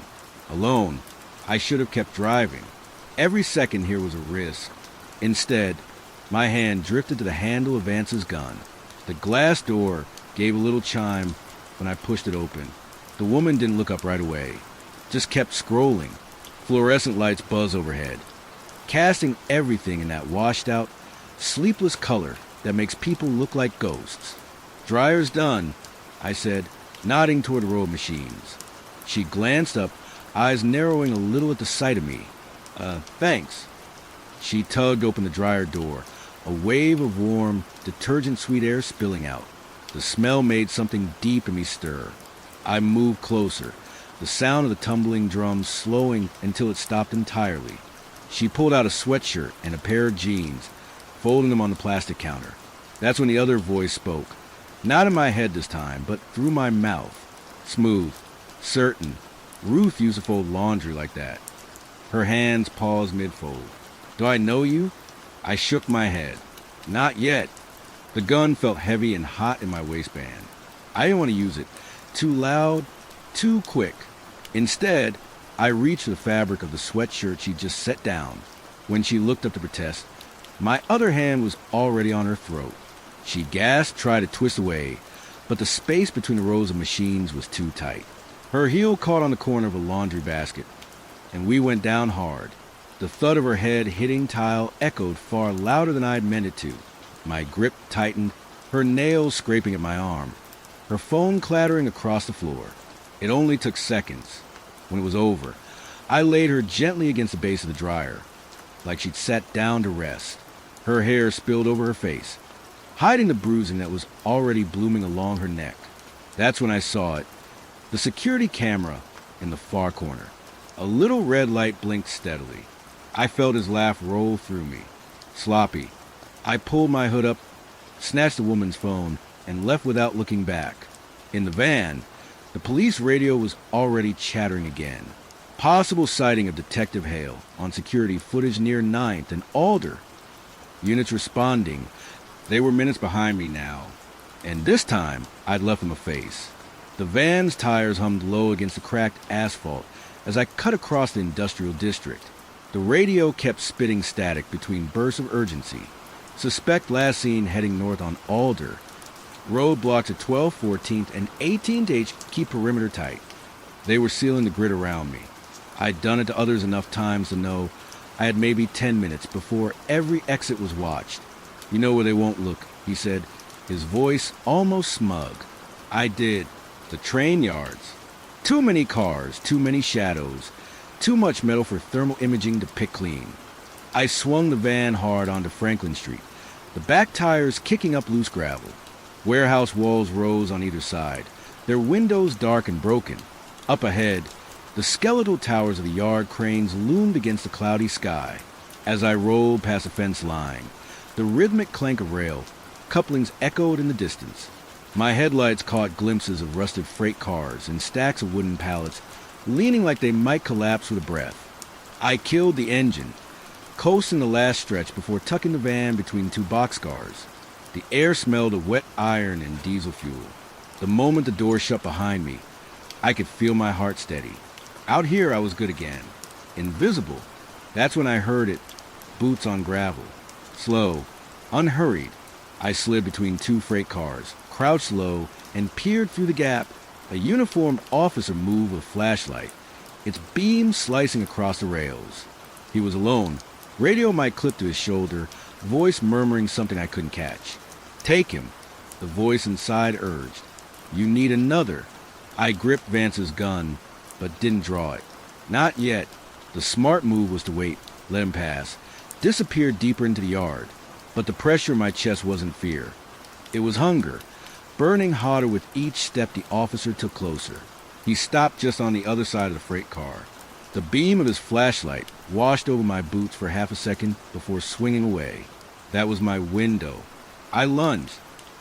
Alone, I should have kept driving. Every second here was a risk. Instead, my hand drifted to the handle of Vance's gun. The glass door gave a little chime when I pushed it open. The woman didn't look up right away, just kept scrolling. Fluorescent lights buzz overhead, casting everything in that washed-out, sleepless color that makes people look like ghosts. Dryer's done, I said, nodding toward a row of machines. She glanced up, eyes narrowing a little at the sight of me. Thanks. She tugged open the dryer door, a wave of warm, detergent-sweet air spilling out. The smell made something deep in me stir. I moved closer, the sound of the tumbling drums slowing until it stopped entirely. She pulled out a sweatshirt and a pair of jeans, folding them on the plastic counter. That's when the other voice spoke. Not in my head this time, but through my mouth. Smooth, certain. Ruth used to fold laundry like that. Her hands paused mid-fold. Do I know you? I shook my head. Not yet. The gun felt heavy and hot in my waistband. I didn't want to use it. Too loud, too quick. Instead, I reached for the fabric of the sweatshirt she just set down. When she looked up to protest, my other hand was already on her throat. She gasped, tried to twist away, but the space between the rows of machines was too tight. Her heel caught on the corner of a laundry basket, and we went down hard. The thud of her head hitting tile echoed far louder than I'd meant it to. My grip tightened, her nails scraping at my arm, her phone clattering across the floor. It only took seconds. When it was over, I laid her gently against the base of the dryer, like she'd sat down to rest. Her hair spilled over her face, hiding the bruising that was already blooming along her neck. That's when I saw it. The security camera in the far corner. A little red light blinked steadily. I felt his laugh roll through me. Sloppy. I pulled my hood up, snatched the woman's phone, and left without looking back. In the van, the police radio was already chattering again. Possible sighting of Detective Hale on security footage near 9th and Alder. Units responding. They were minutes behind me now. And this time, I'd left them a face. The van's tires hummed low against the cracked asphalt as I cut across the industrial district. The radio kept spitting static between bursts of urgency. Suspect last seen heading north on Alder. Roadblocks at 12th, 14th, and 18th H keep perimeter tight. They were sealing the grid around me. I'd done it to others enough times to know I had maybe 10 minutes before every exit was watched. You know where they won't look, he said, his voice almost smug. I did. The train yards. Too many cars, too many shadows, too much metal for thermal imaging to pick clean. I swung the van hard onto Franklin Street, the back tires kicking up loose gravel. Warehouse walls rose on either side, their windows dark and broken. Up ahead, the skeletal towers of the yard cranes loomed against the cloudy sky. As I rolled past the fence line, the rhythmic clank of rail couplings echoed in the distance. My headlights caught glimpses of rusted freight cars and stacks of wooden pallets leaning like they might collapse with a breath. I killed the engine, coasting the last stretch before tucking the van between two boxcars. The air smelled of wet iron and diesel fuel. The moment the door shut behind me, I could feel my heart steady. Out here, I was good again. Invisible. That's when I heard it. Boots on gravel. Slow, unhurried. I slid between two freight cars, crouched low, and peered through the gap. A uniformed officer moved with a flashlight, its beam slicing across the rails. He was alone. Radio mic clipped to his shoulder, voice murmuring something I couldn't catch. Take him, the voice inside urged. You need another. I gripped Vance's gun, but didn't draw it. Not yet. The smart move was to wait, let him pass, disappear deeper into the yard. But the pressure in my chest wasn't fear. It was hunger, burning hotter with each step the officer took closer. He stopped just on the other side of the freight car. The beam of his flashlight washed over my boots for half a second before swinging away. That was my window. I lunged.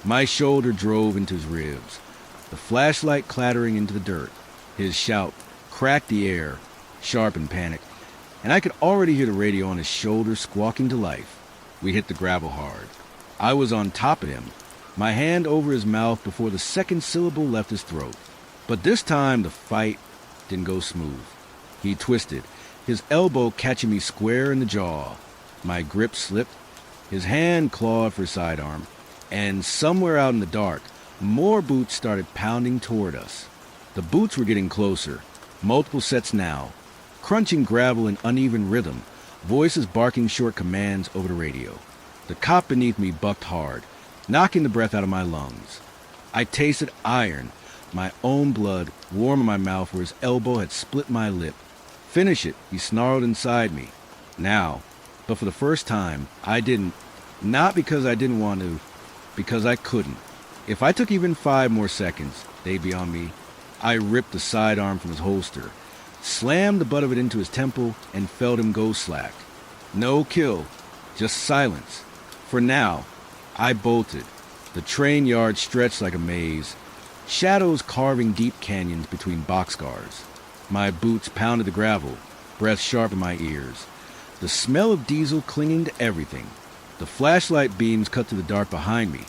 My shoulder drove into his ribs, the flashlight clattering into the dirt. His shout cracked the air, sharp and panicked, and I could already hear the radio on his shoulder squawking to life. We hit the gravel hard. I was on top of him, my hand over his mouth before the second syllable left his throat. But this time the fight didn't go smooth. He twisted, his elbow catching me square in the jaw. My grip slipped, his hand clawed for his sidearm, and somewhere out in the dark, more boots started pounding toward us. The boots were getting closer, multiple sets now, crunching gravel in uneven rhythm, voices barking short commands over the radio. The cop beneath me bucked hard, knocking the breath out of my lungs. I tasted iron, my own blood warm in my mouth where his elbow had split my lip. Finish it, he snarled inside me. Now, but for the first time, I didn't. Not because I didn't want to, because I couldn't. If I took even 5 more seconds, they'd be on me. I ripped the sidearm from his holster, slammed the butt of it into his temple, and felt him go slack. No kill, just silence. For now, I bolted. The train yard stretched like a maze, shadows carving deep canyons between boxcars. My boots pounded the gravel, breath sharp in my ears, the smell of diesel clinging to everything. The flashlight beams cut through the dark behind me,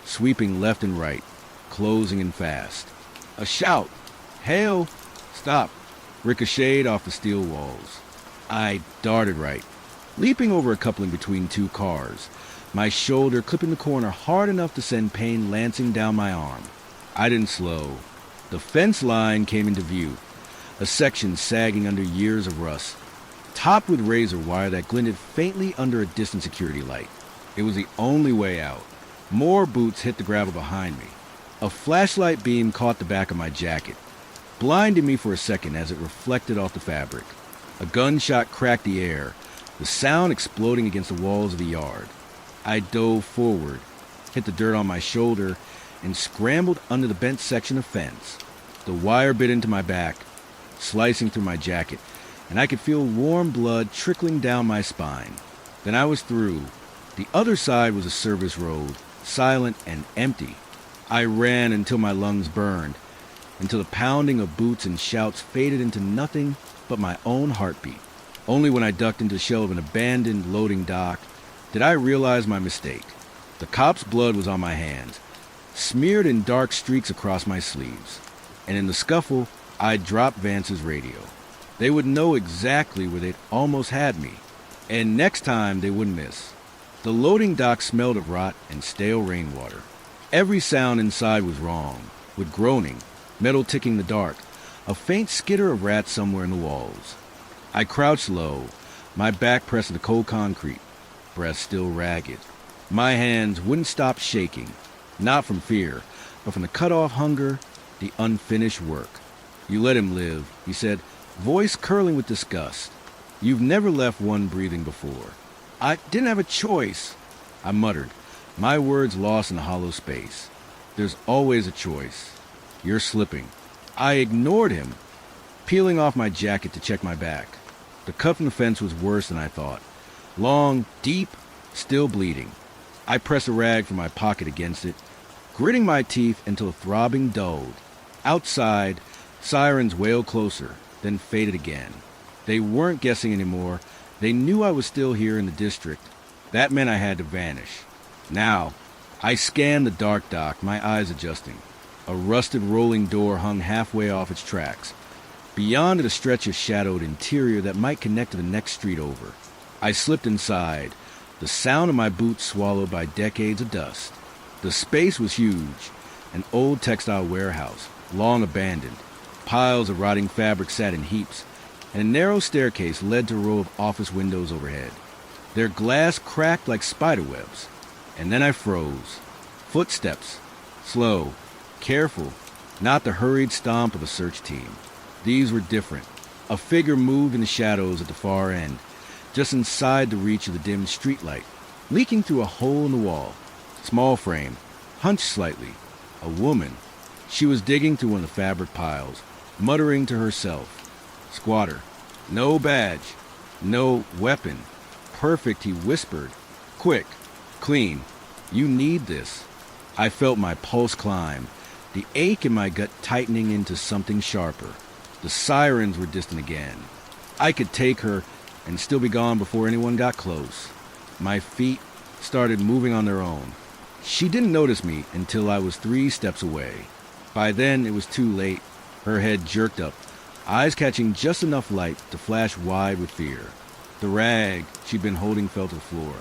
sweeping left and right, closing in fast. A shout! Hale! Stop! Ricocheted off the steel walls. I darted right, leaping over a coupling between two cars, my shoulder clipping the corner hard enough to send pain lancing down my arm. I didn't slow. The fence line came into view, a section sagging under years of rust, topped with razor wire that glinted faintly under a distant security light. It was the only way out. More boots hit the gravel behind me. A flashlight beam caught the back of my jacket, blinding me for a second as it reflected off the fabric. A gunshot cracked the air, the sound exploding against the walls of the yard. I dove forward, hit the dirt on my shoulder, and scrambled under the bent section of fence. The wire bit into my back, slicing through my jacket, and I could feel warm blood trickling down my spine. Then I was through. The other side was a service road, silent and empty. I ran until my lungs burned, until the pounding of boots and shouts faded into nothing but my own heartbeat. Only when I ducked into the shell of an abandoned loading dock did I realize my mistake. The cop's blood was on my hands, smeared in dark streaks across my sleeves. And in the scuffle, I dropped Vance's radio. They would know exactly where they'd almost had me, and next time they wouldn't miss. The loading dock smelled of rot and stale rainwater. Every sound inside was wrong, with groaning, metal ticking in the dark, a faint skitter of rats somewhere in the walls. I crouched low, my back pressed into cold concrete, breath still ragged. My hands wouldn't stop shaking, not from fear, but from the cut-off hunger, the unfinished work. "You let him live," he said, voice curling with disgust. "You've never left one breathing before." "I didn't have a choice," I muttered, my words lost in the hollow space. "There's always a choice. You're slipping." I ignored him, peeling off my jacket to check my back. The cut from the fence was worse than I thought. Long, deep, still bleeding. I pressed a rag from my pocket against it, gritting my teeth until the throbbing dulled. Outside, sirens wailed closer, then faded again. They weren't guessing anymore. They knew I was still here in the district. That meant I had to vanish. Now, I scanned the dark dock, my eyes adjusting. A rusted rolling door hung halfway off its tracks. Beyond it, a stretch of shadowed interior that might connect to the next street over. I slipped inside, the sound of my boots swallowed by decades of dust. The space was huge, an old textile warehouse, long abandoned. Piles of rotting fabric sat in heaps, and a narrow staircase led to a row of office windows overhead. Their glass cracked like spiderwebs, and then I froze. Footsteps, slow, careful, not the hurried stomp of a search team. These were different. A figure moved in the shadows at the far end, just inside the reach of the dim streetlight, leaking through a hole in the wall. Small frame, hunched slightly. A woman. She was digging through one of the fabric piles, muttering to herself. Squatter. No badge. No weapon. Perfect, he whispered. Quick. Clean. You need this. I felt my pulse climb, the ache in my gut tightening into something sharper. The sirens were distant again. I could take her and still be gone before anyone got close. My feet started moving on their own. She didn't notice me until I was 3 steps away. By then, it was too late. Her head jerked up, eyes catching just enough light to flash wide with fear. The rag she'd been holding fell to the floor.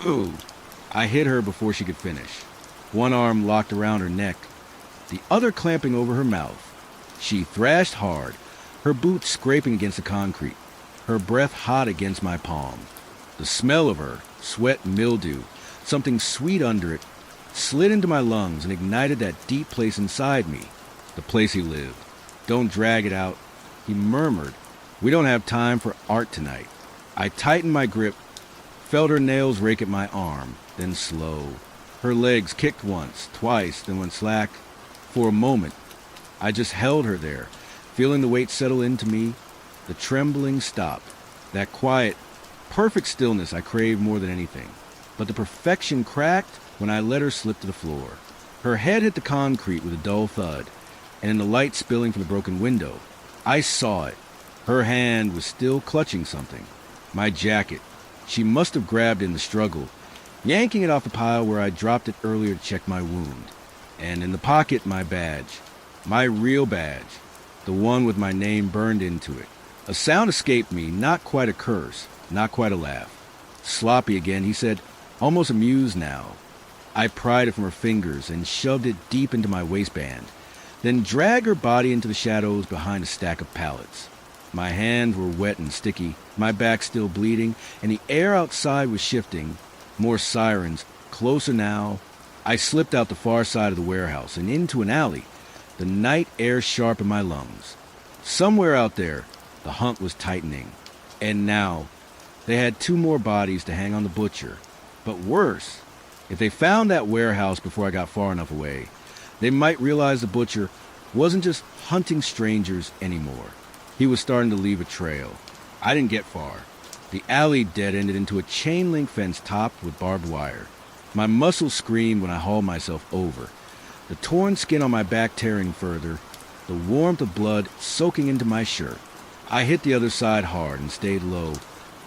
Ooh! I hit her before she could finish. One arm locked around her neck, the other clamping over her mouth. She thrashed hard, her boots scraping against the concrete, her breath hot against my palm. The smell of her, sweat, mildew, something sweet under it, slid into my lungs and ignited that deep place inside me, the place he lived. "Don't drag it out," he murmured. "We don't have time for art tonight." I tightened my grip, felt her nails rake at my arm, then slow. Her legs kicked once, twice, then went slack. For a moment, I just held her there, feeling the weight settle into me. The trembling stopped. That quiet, perfect stillness I craved more than anything. But the perfection cracked when I let her slip to the floor. Her head hit the concrete with a dull thud, and in the light spilling from the broken window, I saw it. Her hand was still clutching something. My jacket. She must have grabbed it in the struggle, yanking it off the pile where I dropped it earlier to check my wound. And in the pocket, my badge. My real badge. The one with my name burned into it. A sound escaped me, not quite a curse, not quite a laugh. "Sloppy again," he said, almost amused now. I pried it from her fingers and shoved it deep into my waistband, then dragged her body into the shadows behind a stack of pallets. My hands were wet and sticky, my back still bleeding, and the air outside was shifting. More sirens, closer now. I slipped out the far side of the warehouse and into an alley, the night air sharp in my lungs. Somewhere out there, the hunt was tightening. And now, they had 2 more bodies to hang on the butcher. But worse, if they found that warehouse before I got far enough away, they might realize the butcher wasn't just hunting strangers anymore. He was starting to leave a trail. I didn't get far. The alley dead-ended into a chain-link fence topped with barbed wire. My muscles screamed when I hauled myself over, the torn skin on my back tearing further, the warmth of blood soaking into my shirt. I hit the other side hard and stayed low,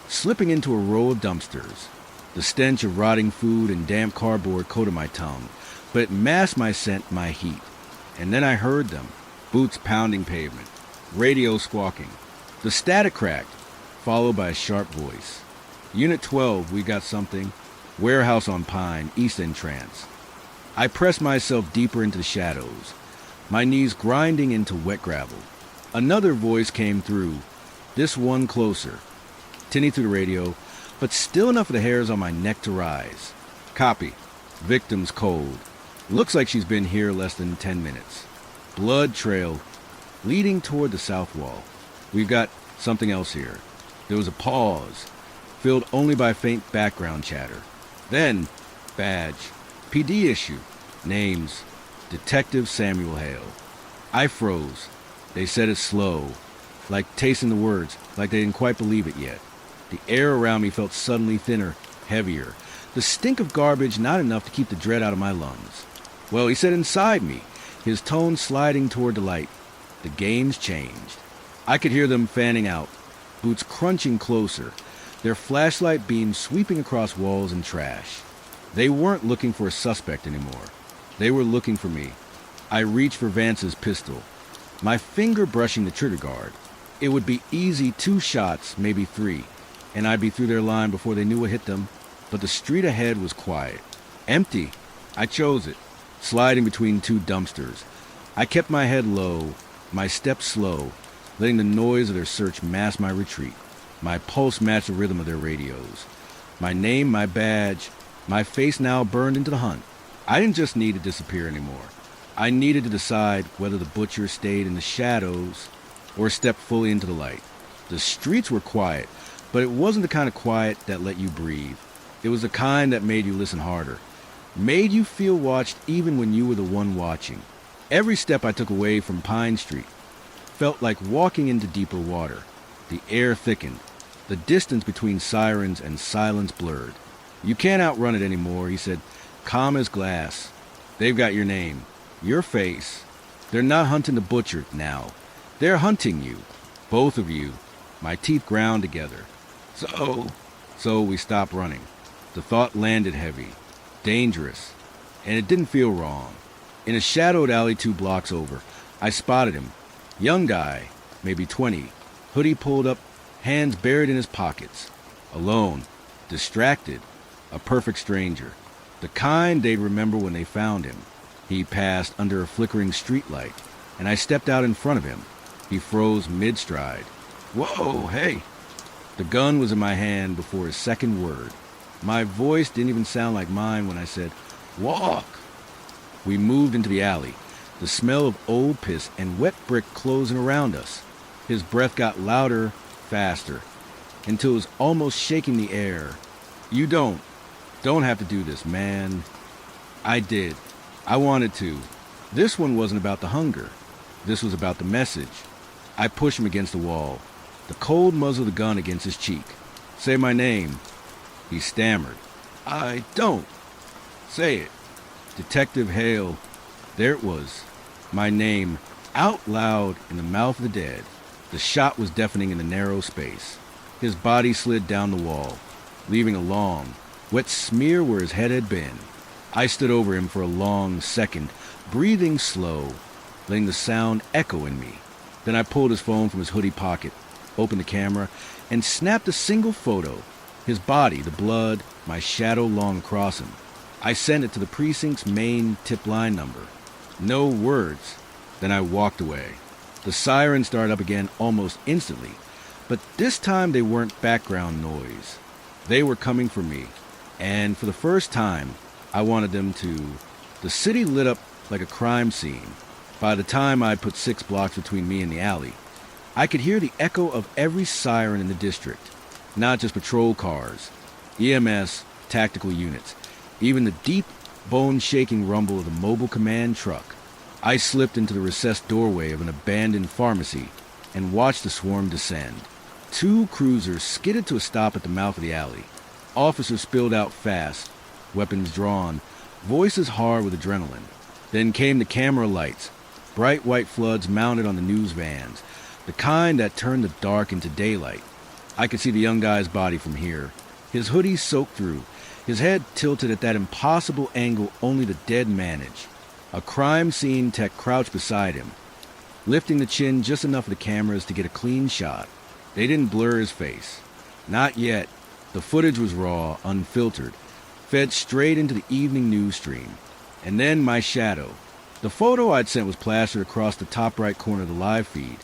slipping into a row of dumpsters. The stench of rotting food and damp cardboard coated my tongue, but it masked my scent, my heat. And then I heard them, boots pounding pavement, radio squawking. The static cracked, followed by a sharp voice. Unit 12, we got something. Warehouse on Pine, East Entrance. I pressed myself deeper into the shadows, my knees grinding into wet gravel. Another voice came through, this one closer. Tinny through the radio, but still enough of the hairs on my neck to rise. Copy. Victim's cold. Looks like she's been here less than 10 minutes. Blood trail leading toward the south wall. We've got something else here. There was a pause, filled only by faint background chatter. Then, badge, PD issue, names, Detective Samuel Hale. I froze. They said it slow, like tasting the words, like they didn't quite believe it yet. The air around me felt suddenly thinner, heavier. The stink of garbage not enough to keep the dread out of my lungs. Well, he said inside me, his tone sliding toward the light. The game's changed. I could hear them fanning out, boots crunching closer, their flashlight beams sweeping across walls and trash. They weren't looking for a suspect anymore. They were looking for me. I reached for Vance's pistol, my finger brushing the trigger guard. It would be easy 2 shots, maybe 3, and I'd be through their line before they knew what hit them. But the street ahead was quiet. Empty. I chose it, sliding between 2 dumpsters. I kept my head low, my steps slow, letting the noise of their search mask my retreat. My pulse matched the rhythm of their radios. My name, my badge, my face now burned into the hunt. I didn't just need to disappear anymore. I needed to decide whether the butcher stayed in the shadows or stepped fully into the light. The streets were quiet, but it wasn't the kind of quiet that let you breathe. It was the kind that made you listen harder, made you feel watched even when you were the one watching. Every step I took away from Pine Street felt like walking into deeper water. The air thickened. The distance between sirens and silence blurred. You can't outrun it anymore, he said, calm as glass. They've got your name, your face. They're not hunting the butcher now. They're hunting you, both of you. My teeth ground together. So we stopped running. The thought landed heavy, dangerous, and it didn't feel wrong. In a shadowed alley 2 blocks over, I spotted him. Young guy, maybe 20, hoodie pulled up, hands buried in his pockets. Alone, distracted, a perfect stranger. The kind they'd remember when they found him. He passed under a flickering streetlight, and I stepped out in front of him. He froze mid-stride. Whoa, hey! The gun was in my hand before his second word. My voice didn't even sound like mine when I said, walk! We moved into the alley, the smell of old piss and wet brick closing around us. His breath got louder, faster, until it was almost shaking the air. You don't have to do this, man. I did. I wanted to. This one wasn't about the hunger. This was about the message. I pushed him against the wall, the cold muzzle of the gun against his cheek. Say my name. He stammered. I don't. Say it. Detective Hale. There it was. My name, out loud in the mouth of the dead. The shot was deafening in the narrow space. His body slid down the wall, leaving a long, wet smear where his head had been. I stood over him for a long second, breathing slow, letting the sound echo in me. Then I pulled his phone from his hoodie pocket, opened the camera, and snapped a single photo. His body, the blood, my shadow long across him. I sent it to the precinct's main tip line number. No words. Then I walked away. The sirens started up again almost instantly, but this time they weren't background noise. They were coming for me, and for the first time, I wanted them to. The city lit up like a crime scene. By the time I'd put 6 blocks between me and the alley, I could hear the echo of every siren in the district, not just patrol cars, EMS, tactical units, even the deep, bone-shaking rumble of the mobile command truck. I slipped into the recessed doorway of an abandoned pharmacy and watched the swarm descend. 2 cruisers skidded to a stop at the mouth of the alley. Officers spilled out fast, weapons drawn, voices hard with adrenaline. Then came the camera lights, bright white floods mounted on the news vans, the kind that turned the dark into daylight. I could see the young guy's body from here, his hoodie soaked through, his head tilted at that impossible angle only the dead manage. A crime scene tech crouched beside him, lifting the chin just enough of the cameras to get a clean shot. They didn't blur his face. Not yet. The footage was raw, unfiltered, fed straight into the evening news stream. And then my shadow. The photo I'd sent was plastered across the top right corner of the live feed,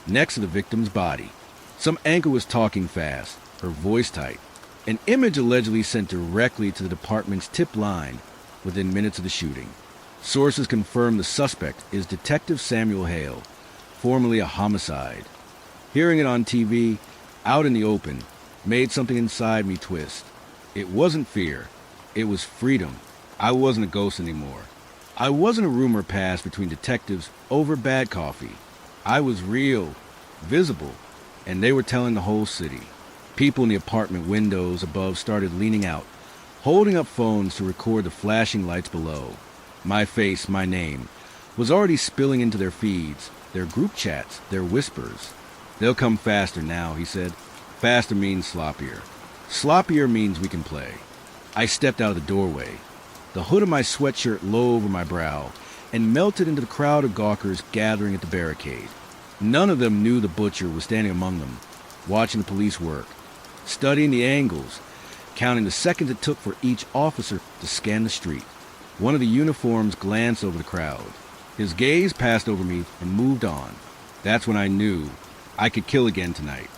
next to the victim's body. Some anchor was talking fast, her voice tight. An image allegedly sent directly to the department's tip line within minutes of the shooting. Sources confirm the suspect is Detective Samuel Hale, formerly a homicide. Hearing it on TV, out in the open, made something inside me twist. It wasn't fear. It was freedom. I wasn't a ghost anymore. I wasn't a rumor passed between detectives over bad coffee. I was real, visible, and they were telling the whole city. People in the apartment windows above started leaning out, holding up phones to record the flashing lights below. My face, my name, was already spilling into their feeds, their group chats, their whispers. They'll come faster now, he said. Faster means sloppier. Sloppier means we can play. I stepped out of the doorway, the hood of my sweatshirt low over my brow, and melted into the crowd of gawkers gathering at the barricade. None of them knew the butcher was standing among them, watching the police work, studying the angles, counting the seconds it took for each officer to scan the street. One of the uniforms glanced over the crowd. His gaze passed over me and moved on. That's when I knew I could kill again tonight.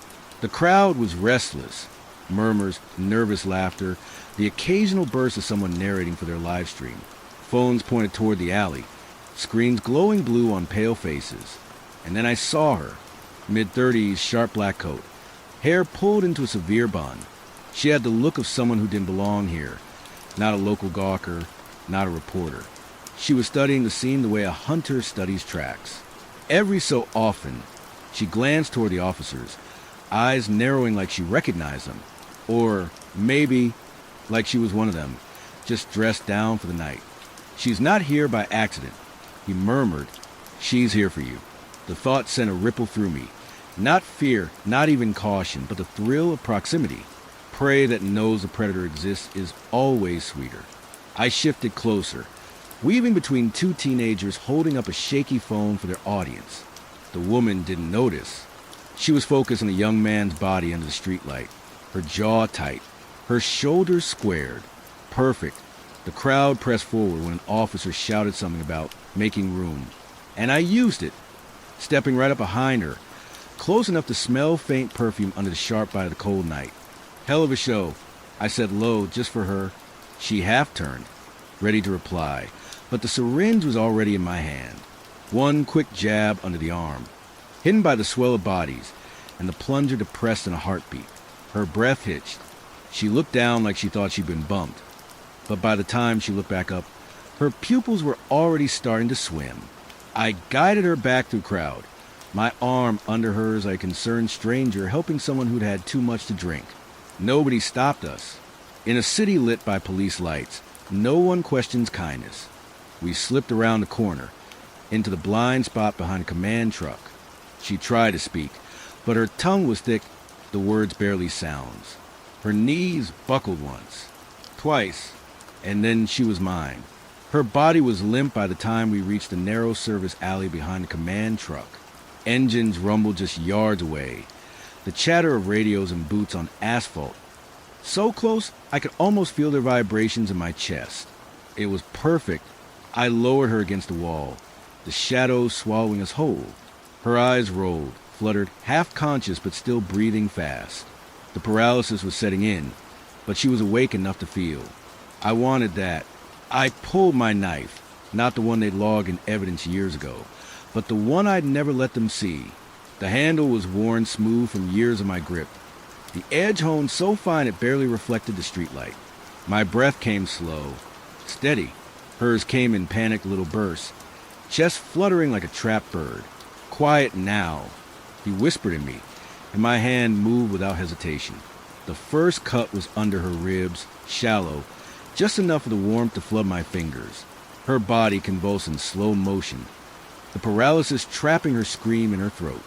The crowd was restless. Murmurs, nervous laughter, the occasional burst of someone narrating for their live stream. Phones pointed toward the alley, screens glowing blue on pale faces. And then I saw her, mid-30s, sharp black coat, hair pulled into a severe bun. She had the look of someone who didn't belong here, not a local gawker, not a reporter. She was studying the scene the way a hunter studies tracks. Every so often, she glanced toward the officers, eyes narrowing like she recognized them, or maybe like she was one of them, just dressed down for the night. She's not here by accident, he murmured. She's here for you. The thought sent a ripple through me. Not fear, not even caution, but the thrill of proximity. Prey that knows the predator exists is always sweeter. I shifted closer, weaving between two teenagers holding up a shaky phone for their audience. The woman didn't notice. She was focused on a young man's body under the streetlight, her jaw tight, her shoulders squared. Perfect. The crowd pressed forward when an officer shouted something about making room. And I used it, stepping right up behind her, close enough to smell faint perfume under the sharp bite of the cold night. Hell of a show, I said low just for her. She half-turned, ready to reply, but the syringe was already in my hand. One quick jab under the arm, hidden by the swell of bodies, and the plunger depressed in a heartbeat. Her breath hitched. She looked down like she thought she'd been bumped, but by the time she looked back up, her pupils were already starting to swim. I guided her back through crowd, my arm under hers like a concerned stranger helping someone who'd had too much to drink. Nobody stopped us. In a city lit by police lights, no one questions kindness. We slipped around the corner, into the blind spot behind a command truck. She tried to speak, but her tongue was thick, the words barely sounds. Her knees buckled once, twice, and then she was mine. Her body was limp by the time we reached the narrow service alley behind the command truck. Engines rumbled just yards away, the chatter of radios and boots on asphalt. So close, I could almost feel their vibrations in my chest. It was perfect. I lowered her against the wall, the shadows swallowing us whole. Her eyes rolled, fluttered, half-conscious but still breathing fast. The paralysis was setting in, but she was awake enough to feel. I wanted that. I pulled my knife, not the one they'd logged in evidence years ago, but the one I'd never let them see. The handle was worn smooth from years of my grip, the edge honed so fine it barely reflected the streetlight. My breath came slow, steady. Hers came in panicked little bursts, chest fluttering like a trapped bird. Quiet now, he whispered in me, and my hand moved without hesitation. The first cut was under her ribs, shallow, just enough of the warmth to flood my fingers. Her body convulsed in slow motion, the paralysis trapping her scream in her throat.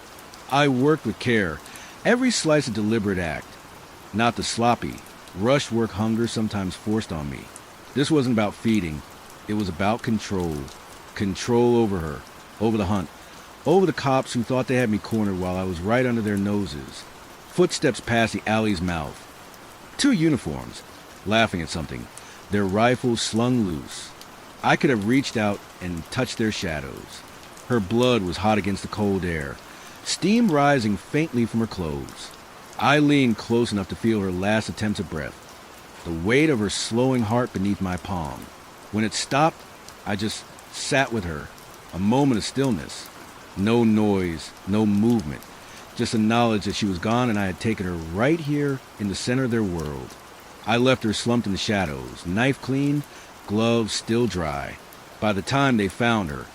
I worked with care, every slice a deliberate act, not the sloppy, rushed work hunger sometimes forced on me. This wasn't about feeding, it was about control. Control over her, over the hunt, over the cops who thought they had me cornered while I was right under their noses. Footsteps past the alley's mouth. 2 uniforms, laughing at something, their rifles slung loose. I could have reached out and touched their shadows. Her blood was hot against the cold air, steam rising faintly from her clothes. I leaned close enough to feel her last attempts at breath, the weight of her slowing heart beneath my palm. When it stopped, I just sat with her, a moment of stillness. No noise, no movement, just the knowledge that she was gone and I had taken her right here in the center of their world. I left her slumped in the shadows, knife clean, gloves still dry. By the time they found her,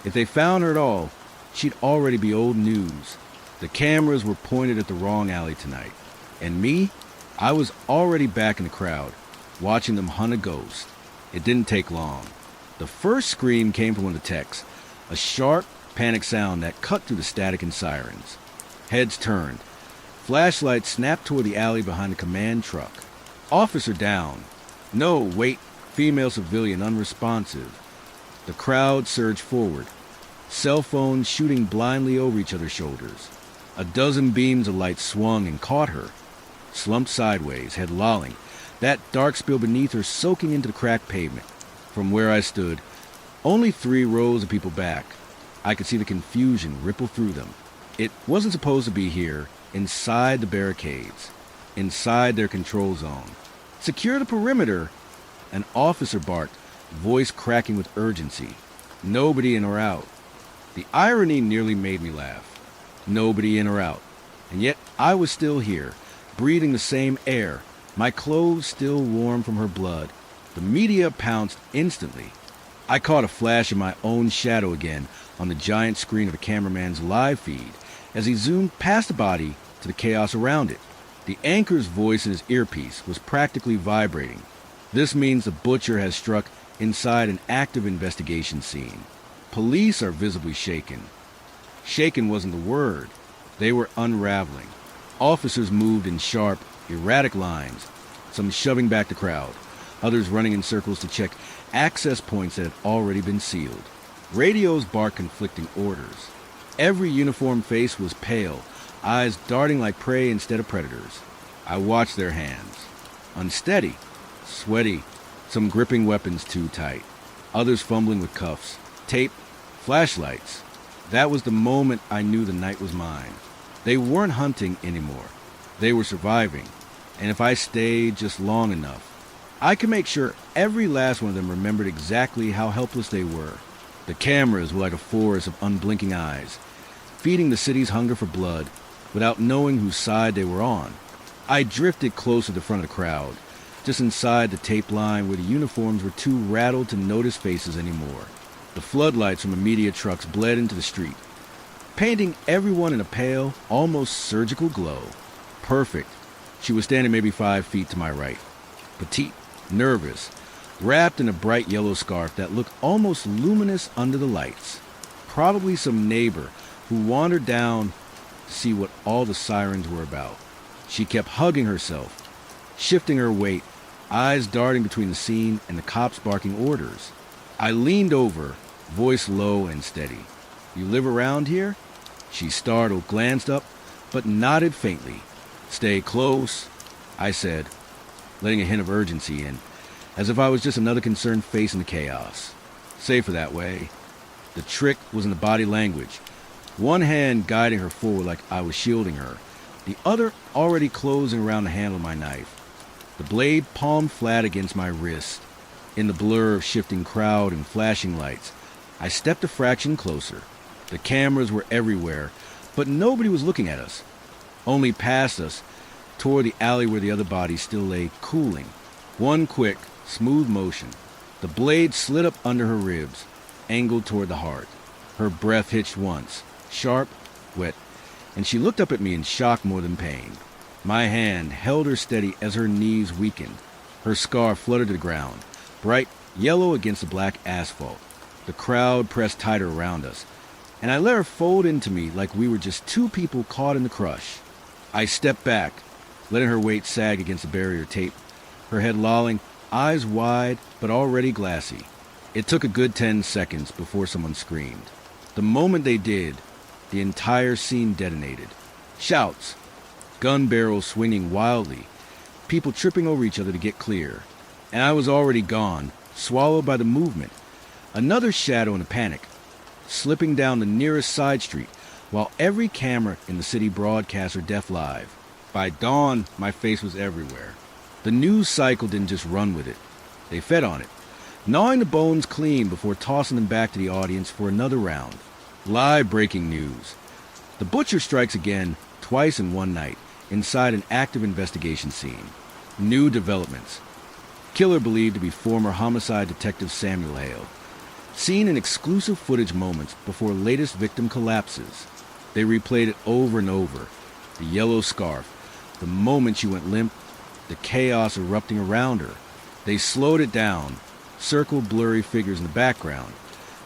if they found her at all, she'd already be old news. The cameras were pointed at the wrong alley tonight. And me? I was already back in the crowd, watching them hunt a ghost. It didn't take long. The first scream came from one of the techs, a sharp, panic sound that cut through the static and sirens. Heads turned. Flashlights snapped toward the alley behind the command truck. Officer down. No, wait, female civilian unresponsive. The crowd surged forward, cell phones shooting blindly over each other's shoulders. A dozen beams of light swung and caught her, slumped sideways, head lolling, that dark spill beneath her soaking into the cracked pavement. From where I stood, only 3 rows of people back, I could see the confusion ripple through them. It wasn't supposed to be here, inside the barricades, inside their control zone. Secure the perimeter, an officer barked, voice cracking with urgency. Nobody in or out. The irony nearly made me laugh. Nobody in or out. And yet I was still here, breathing the same air, my clothes still warm from her blood. The media pounced instantly. I caught a flash of my own shadow again on the giant screen of a cameraman's live feed as he zoomed past the body to the chaos around it. The anchor's voice in his earpiece was practically vibrating. This means the butcher has struck inside an active investigation scene. Police are visibly shaken. Shaken wasn't the word. They were unraveling. Officers moved in sharp, erratic lines, some shoving back the crowd, others running in circles to check access points that had already been sealed. Radios barked conflicting orders. Every uniformed face was pale, eyes darting like prey instead of predators. I watched their hands. Unsteady, sweaty, some gripping weapons too tight, others fumbling with cuffs, tape, flashlights. That was the moment I knew the night was mine. They weren't hunting anymore. They were surviving. And if I stayed just long enough, I could make sure every last one of them remembered exactly how helpless they were. The cameras were like a forest of unblinking eyes, feeding the city's hunger for blood without knowing whose side they were on. I drifted closer to the front of the crowd, just inside the tape line where the uniforms were too rattled to notice faces anymore. The floodlights from immediate trucks bled into the street, painting everyone in a pale, almost surgical glow. Perfect. She was standing maybe 5 feet to my right. Petite, nervous, wrapped in a bright yellow scarf that looked almost luminous under the lights. Probably some neighbor who wandered down to see what all the sirens were about. She kept hugging herself, shifting her weight, eyes darting between the scene and the cops barking orders. I leaned over, voice low and steady. "You live around here?" She startled, glanced up, but nodded faintly. "Stay close," I said, letting a hint of urgency in, as if I was just another concerned face in the chaos. Safer that way. The trick was in the body language, one hand guiding her forward like I was shielding her, the other already closing around the handle of my knife. The blade palmed flat against my wrist. In the blur of shifting crowd and flashing lights, I stepped a fraction closer. The cameras were everywhere, but nobody was looking at us. Only past us, toward the alley where the other body still lay cooling. One quick, smooth motion. The blade slid up under her ribs, angled toward the heart. Her breath hitched once, sharp, wet, and she looked up at me in shock more than pain. My hand held her steady as her knees weakened. Her scarf fluttered to the ground, bright yellow against the black asphalt. The crowd pressed tighter around us, and I let her fold into me like we were just two people caught in the crush. I stepped back, letting her weight sag against the barrier tape, her head lolling, eyes wide but already glassy. It took a good 10 seconds before someone screamed. The moment they did, the entire scene detonated. Shouts, gun barrels swinging wildly, people tripping over each other to get clear. And I was already gone, swallowed by the movement. Another shadow in a panic, slipping down the nearest side street, while every camera in the city broadcast her death live. By dawn, my face was everywhere. The news cycle didn't just run with it. They fed on it, gnawing the bones clean before tossing them back to the audience for another round. Live breaking news. The butcher strikes again, twice in one night, inside an active investigation scene. New developments. Killer believed to be former homicide detective Samuel Hale. Seen in exclusive footage moments before latest victim collapses. They replayed it over and over. The yellow scarf, the moment she went limp, the chaos erupting around her. They slowed it down, circled blurry figures in the background,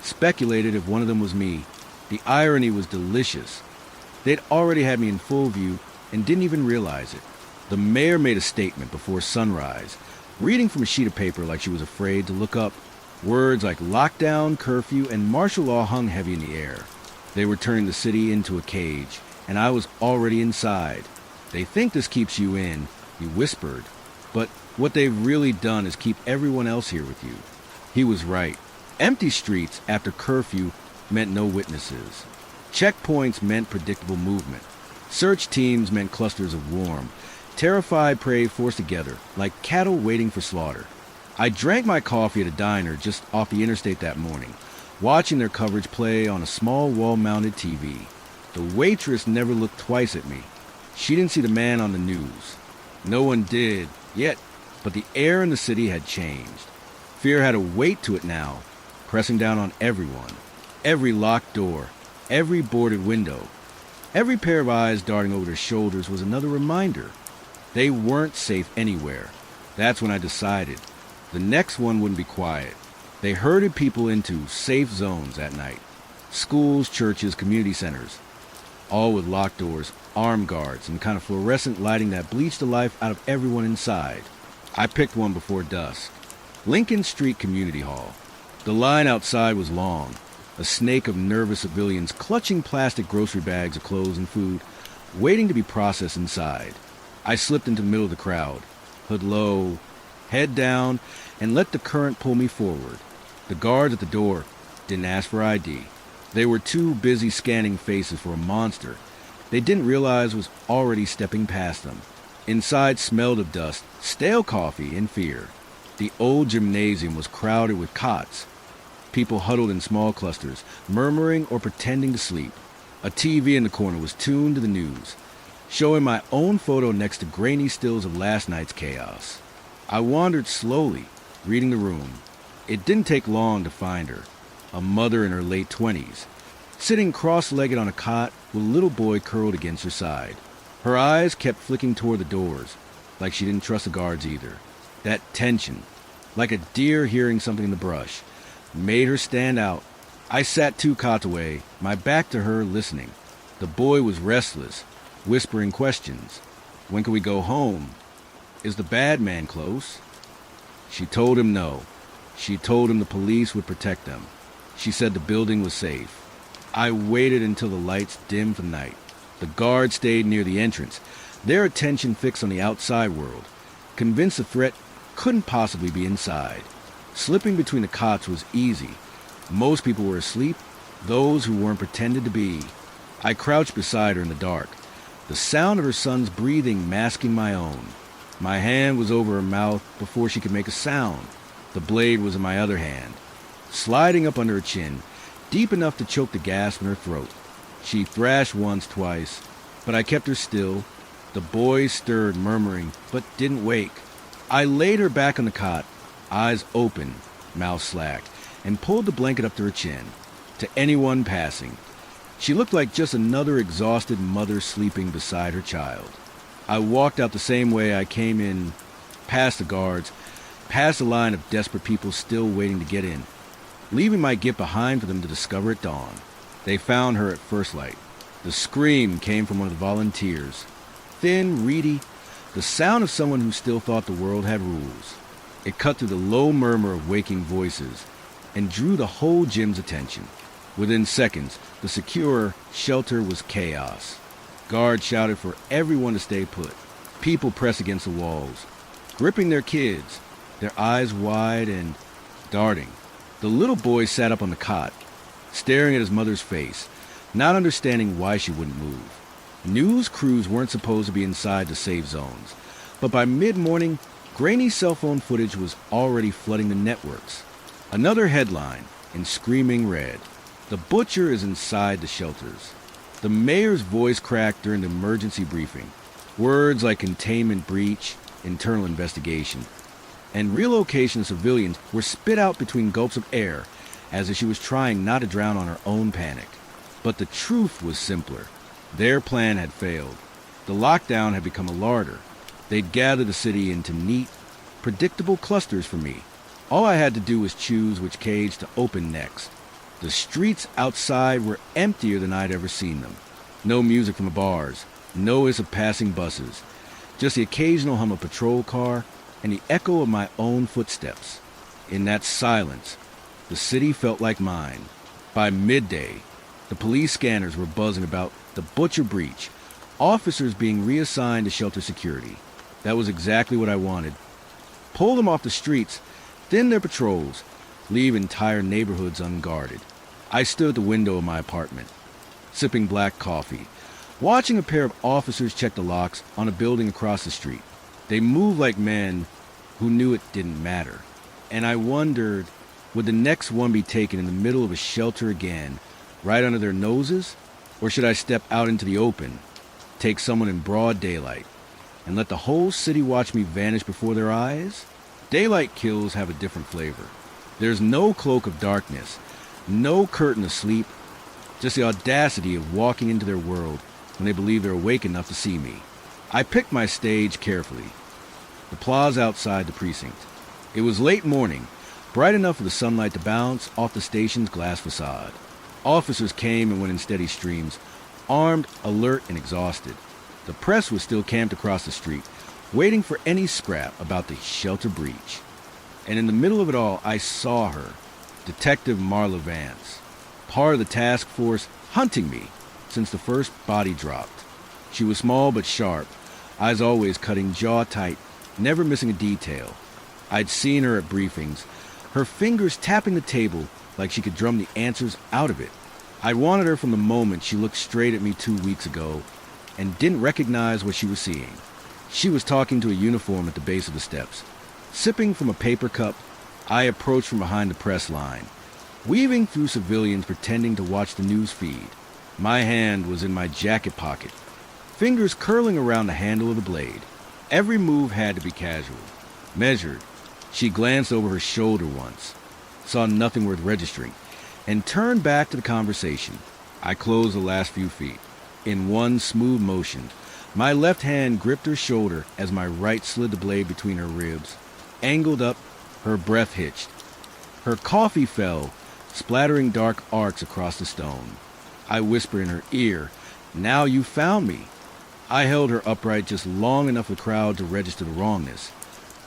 speculated if one of them was me. The irony was delicious. They'd already had me in full view and didn't even realize it. The mayor made a statement before sunrise, reading from a sheet of paper like she was afraid to look up. Words like lockdown, curfew, and martial law hung heavy in the air. They were turning the city into a cage, and I was already inside. They think this keeps you in, he whispered, but what they've really done is keep everyone else here with you. He was right. Empty streets after curfew meant no witnesses. Checkpoints meant predictable movement. Search teams meant clusters of swarm. Terrified prey forced together, like cattle waiting for slaughter. I drank my coffee at a diner just off the interstate that morning, watching their coverage play on a small wall-mounted TV. The waitress never looked twice at me. She didn't see the man on the news. No one did, yet, but the air in the city had changed. Fear had a weight to it now, pressing down on everyone. Every locked door, every boarded window, every pair of eyes darting over their shoulders was another reminder. They weren't safe anywhere. That's when I decided the next one wouldn't be quiet. They herded people into safe zones at night. Schools, churches, community centers. All with locked doors, armed guards, and kind of fluorescent lighting that bleached the life out of everyone inside. I picked one before dusk. Lincoln Street Community Hall. The line outside was long. A snake of nervous civilians clutching plastic grocery bags of clothes and food, waiting to be processed inside. I slipped into the middle of the crowd, hood low, head down, and let the current pull me forward. The guards at the door didn't ask for ID. They were too busy scanning faces for a monster they didn't realize was already stepping past them. Inside smelled of dust, stale coffee, and fear. The old gymnasium was crowded with cots. People huddled in small clusters, murmuring or pretending to sleep. A TV in the corner was tuned to the news, showing my own photo next to grainy stills of last night's chaos. I wandered slowly, reading the room. It didn't take long to find her, a mother in her late 20s, sitting cross-legged on a cot with a little boy curled against her side. Her eyes kept flicking toward the doors, like she didn't trust the guards either. That tension, like a deer hearing something in the brush, made her stand out. I sat 2 cots away, my back to her, listening. The boy was restless, whispering questions. When can we go home? Is the bad man close? She told him no. She told him the police would protect them. She said the building was safe. I waited until the lights dimmed for the night. The guards stayed near the entrance, their attention fixed on the outside world, convinced the threat couldn't possibly be inside. Slipping between the cots was easy. Most people were asleep, those who weren't pretended to be. I crouched beside her in the dark, the sound of her son's breathing masking my own. My hand was over her mouth before she could make a sound. The blade was in my other hand, sliding up under her chin, deep enough to choke the gasp in her throat. She thrashed once, twice, but I kept her still. The boy stirred, murmuring, but didn't wake. I laid her back on the cot, eyes open, mouth slack, and pulled the blanket up to her chin. To anyone passing, she looked like just another exhausted mother sleeping beside her child. I walked out the same way I came in, past the guards, past a line of desperate people still waiting to get in, leaving my gift behind for them to discover at dawn. They found her at first light. The scream came from one of the volunteers. Thin, reedy, the sound of someone who still thought the world had rules. It cut through the low murmur of waking voices and drew the whole gym's attention. Within seconds, the secure shelter was chaos. Guards shouted for everyone to stay put. People pressed against the walls, gripping their kids, their eyes wide and darting. The little boy sat up on the cot, staring at his mother's face, not understanding why she wouldn't move. News crews weren't supposed to be inside the safe zones, but by mid-morning, grainy cell phone footage was already flooding the networks. Another headline in screaming red: "The butcher is inside the shelters." The mayor's voice cracked during the emergency briefing. Words like containment breach, internal investigation, and relocation of civilians were spit out between gulps of air as if she was trying not to drown on her own panic. But the truth was simpler. Their plan had failed. The lockdown had become a larder. They'd gather the city into neat, predictable clusters for me. All I had to do was choose which cage to open next. The streets outside were emptier than I'd ever seen them. No music from the bars, no hiss of passing buses, just the occasional hum of a patrol car and the echo of my own footsteps. In that silence, the city felt like mine. By midday, the police scanners were buzzing about the butcher breach, officers being reassigned to shelter security. That was exactly what I wanted. Pull them off the streets, thin their patrols, leave entire neighborhoods unguarded. I stood at the window of my apartment, sipping black coffee, watching a pair of officers check the locks on a building across the street. They moved like men who knew it didn't matter. And I wondered, would the next one be taken in the middle of a shelter again, right under their noses? Or should I step out into the open, take someone in broad daylight, and let the whole city watch me vanish before their eyes? Daylight kills have a different flavor. There's no cloak of darkness, no curtain of sleep, just the audacity of walking into their world when they believe they're awake enough to see me. I picked my stage carefully. The plaza outside the precinct. It was late morning, bright enough for the sunlight to bounce off the station's glass facade. Officers came and went in steady streams, armed, alert, and exhausted. The press was still camped across the street, waiting for any scrap about the shelter breach. And in the middle of it all, I saw her, Detective Marla Vance, part of the task force hunting me since the first body dropped. She was small but sharp, eyes always cutting, jaw tight, never missing a detail. I'd seen her at briefings, her fingers tapping the table like she could drum the answers out of it. I wanted her from the moment she looked straight at me 2 weeks ago and didn't recognize what she was seeing. She was talking to a uniform at the base of the steps. Sipping from a paper cup, I approached from behind the press line, weaving through civilians pretending to watch the news feed. My hand was in my jacket pocket, fingers curling around the handle of the blade. Every move had to be casual, measured. She glanced over her shoulder once, saw nothing worth registering, and turned back to the conversation. I closed the last few feet. In one smooth motion, my left hand gripped her shoulder as my right slid the blade between her ribs. Angled up, her breath hitched. Her coffee fell, splattering dark arcs across the stone. I whispered in her ear, "Now you found me." I held her upright just long enough for the crowd to register the wrongness.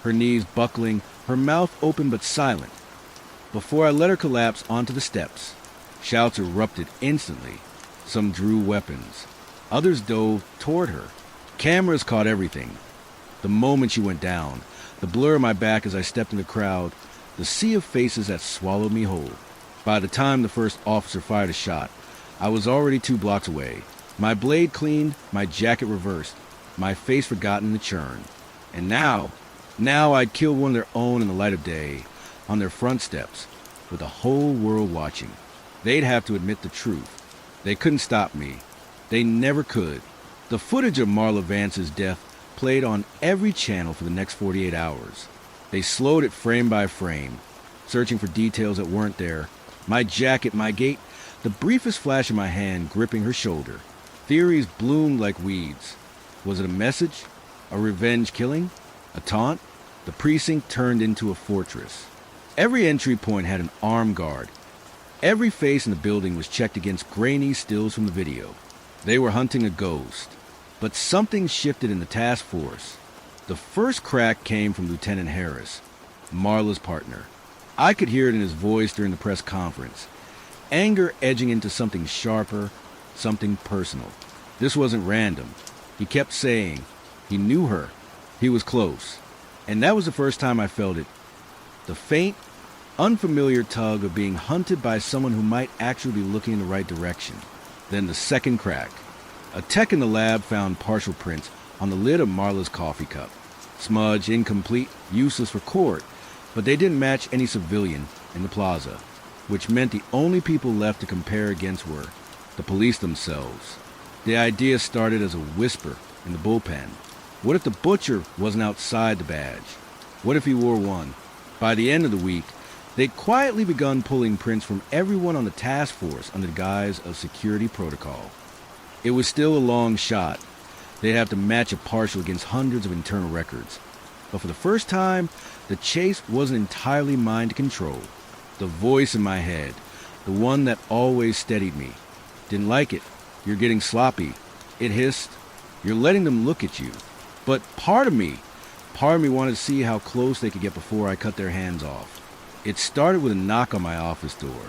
Her knees buckling, her mouth open but silent. Before I let her collapse onto the steps, shouts erupted instantly. Some drew weapons. Others dove toward her. Cameras caught everything. The moment she went down, the blur of my back as I stepped in the crowd, the sea of faces that swallowed me whole. By the time the first officer fired a shot, I was already 2 blocks away. My blade cleaned, my jacket reversed, my face forgotten in the churn. And now I'd killed one of their own in the light of day, on their front steps, with the whole world watching. They'd have to admit the truth. They couldn't stop me. They never could. The footage of Marla Vance's death played on every channel for the next 48 hours. They slowed it frame by frame, searching for details that weren't there. My jacket, my gait, the briefest flash of my hand gripping her shoulder. Theories bloomed like weeds. Was it a message? A revenge killing? A taunt? The precinct turned into a fortress. Every entry point had an armed guard, Every face in the building was checked against grainy stills from the video. They were hunting a ghost. But something shifted in the task force. The first crack came from Lieutenant Harris, Marla's partner. I could hear it in his voice during the press conference. Anger edging into something sharper, something personal. This wasn't random. He kept saying he knew her. He was close. And that was the first time I felt it. The faint, unfamiliar tug of being hunted by someone who might actually be looking in the right direction. Then the second crack. A tech in the lab found partial prints on the lid of Marla's coffee cup. Smudged, incomplete, useless for court, but they didn't match any civilian in the plaza, which meant the only people left to compare against were the police themselves. The idea started as a whisper in the bullpen. What if the butcher wasn't outside the badge? What if he wore one? By the end of the week, they'd quietly begun pulling prints from everyone on the task force under the guise of security protocol. It was still a long shot. They'd have to match a partial against hundreds of internal records. But for the first time, the chase wasn't entirely mine to control. The voice in my head, the one that always steadied me, didn't like it. You're getting sloppy. It hissed. You're letting them look at you. But part of me wanted to see how close they could get before I cut their hands off. It started with a knock on my office door.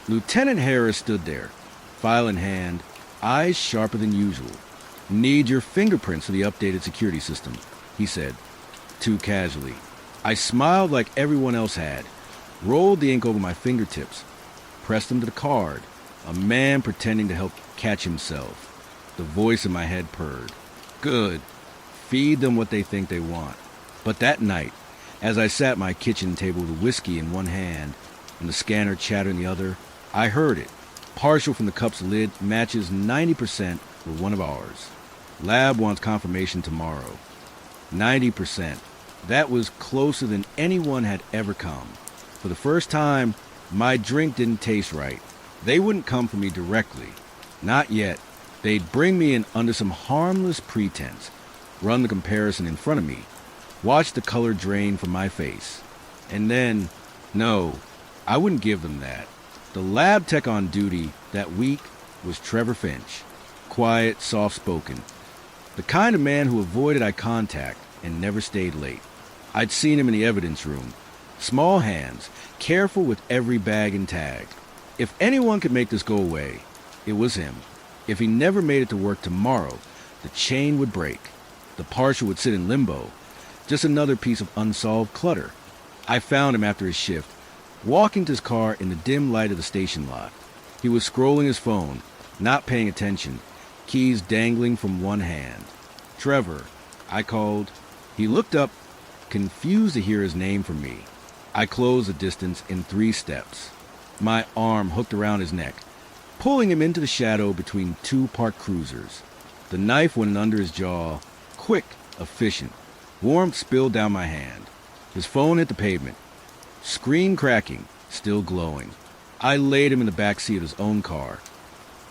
Lieutenant Harris stood there, file in hand, eyes sharper than usual. Need your fingerprints for the updated security system, he said, too casually. I smiled like everyone else had, rolled the ink over my fingertips, pressed them to the card, a man pretending to help catch himself. The voice in my head purred. Good. Feed them what they think they want. But that night, as I sat at my kitchen table with whiskey in one hand and the scanner chatter in the other, I heard it. Partial from the cup's lid matches 90% with one of ours. Lab wants confirmation tomorrow. 90%. That was closer than anyone had ever come. For the first time, my drink didn't taste right. They wouldn't come for me directly. Not yet. They'd bring me in under some harmless pretense, run the comparison in front of me, watch the color drain from my face. And then, no, I wouldn't give them that. The lab tech on duty that week was Trevor Finch. Quiet, soft-spoken. The kind of man who avoided eye contact and never stayed late. I'd seen him in the evidence room. Small hands, careful with every bag and tag. If anyone could make this go away, it was him. If he never made it to work tomorrow, the chain would break. The partial would sit in limbo. Just another piece of unsolved clutter. I found him after his shift, walking to his car in the dim light of the station lot. He was scrolling his phone, not paying attention, keys dangling from one hand. Trevor, I called. He looked up, confused to hear his name from me. I closed the distance in 3 steps. My arm hooked around his neck, pulling him into the shadow between 2 parked cruisers. The knife went under his jaw, quick, efficient. Warmth spilled down my hand. His phone hit the pavement. Screen cracking, still glowing. I laid him in the back seat of his own car,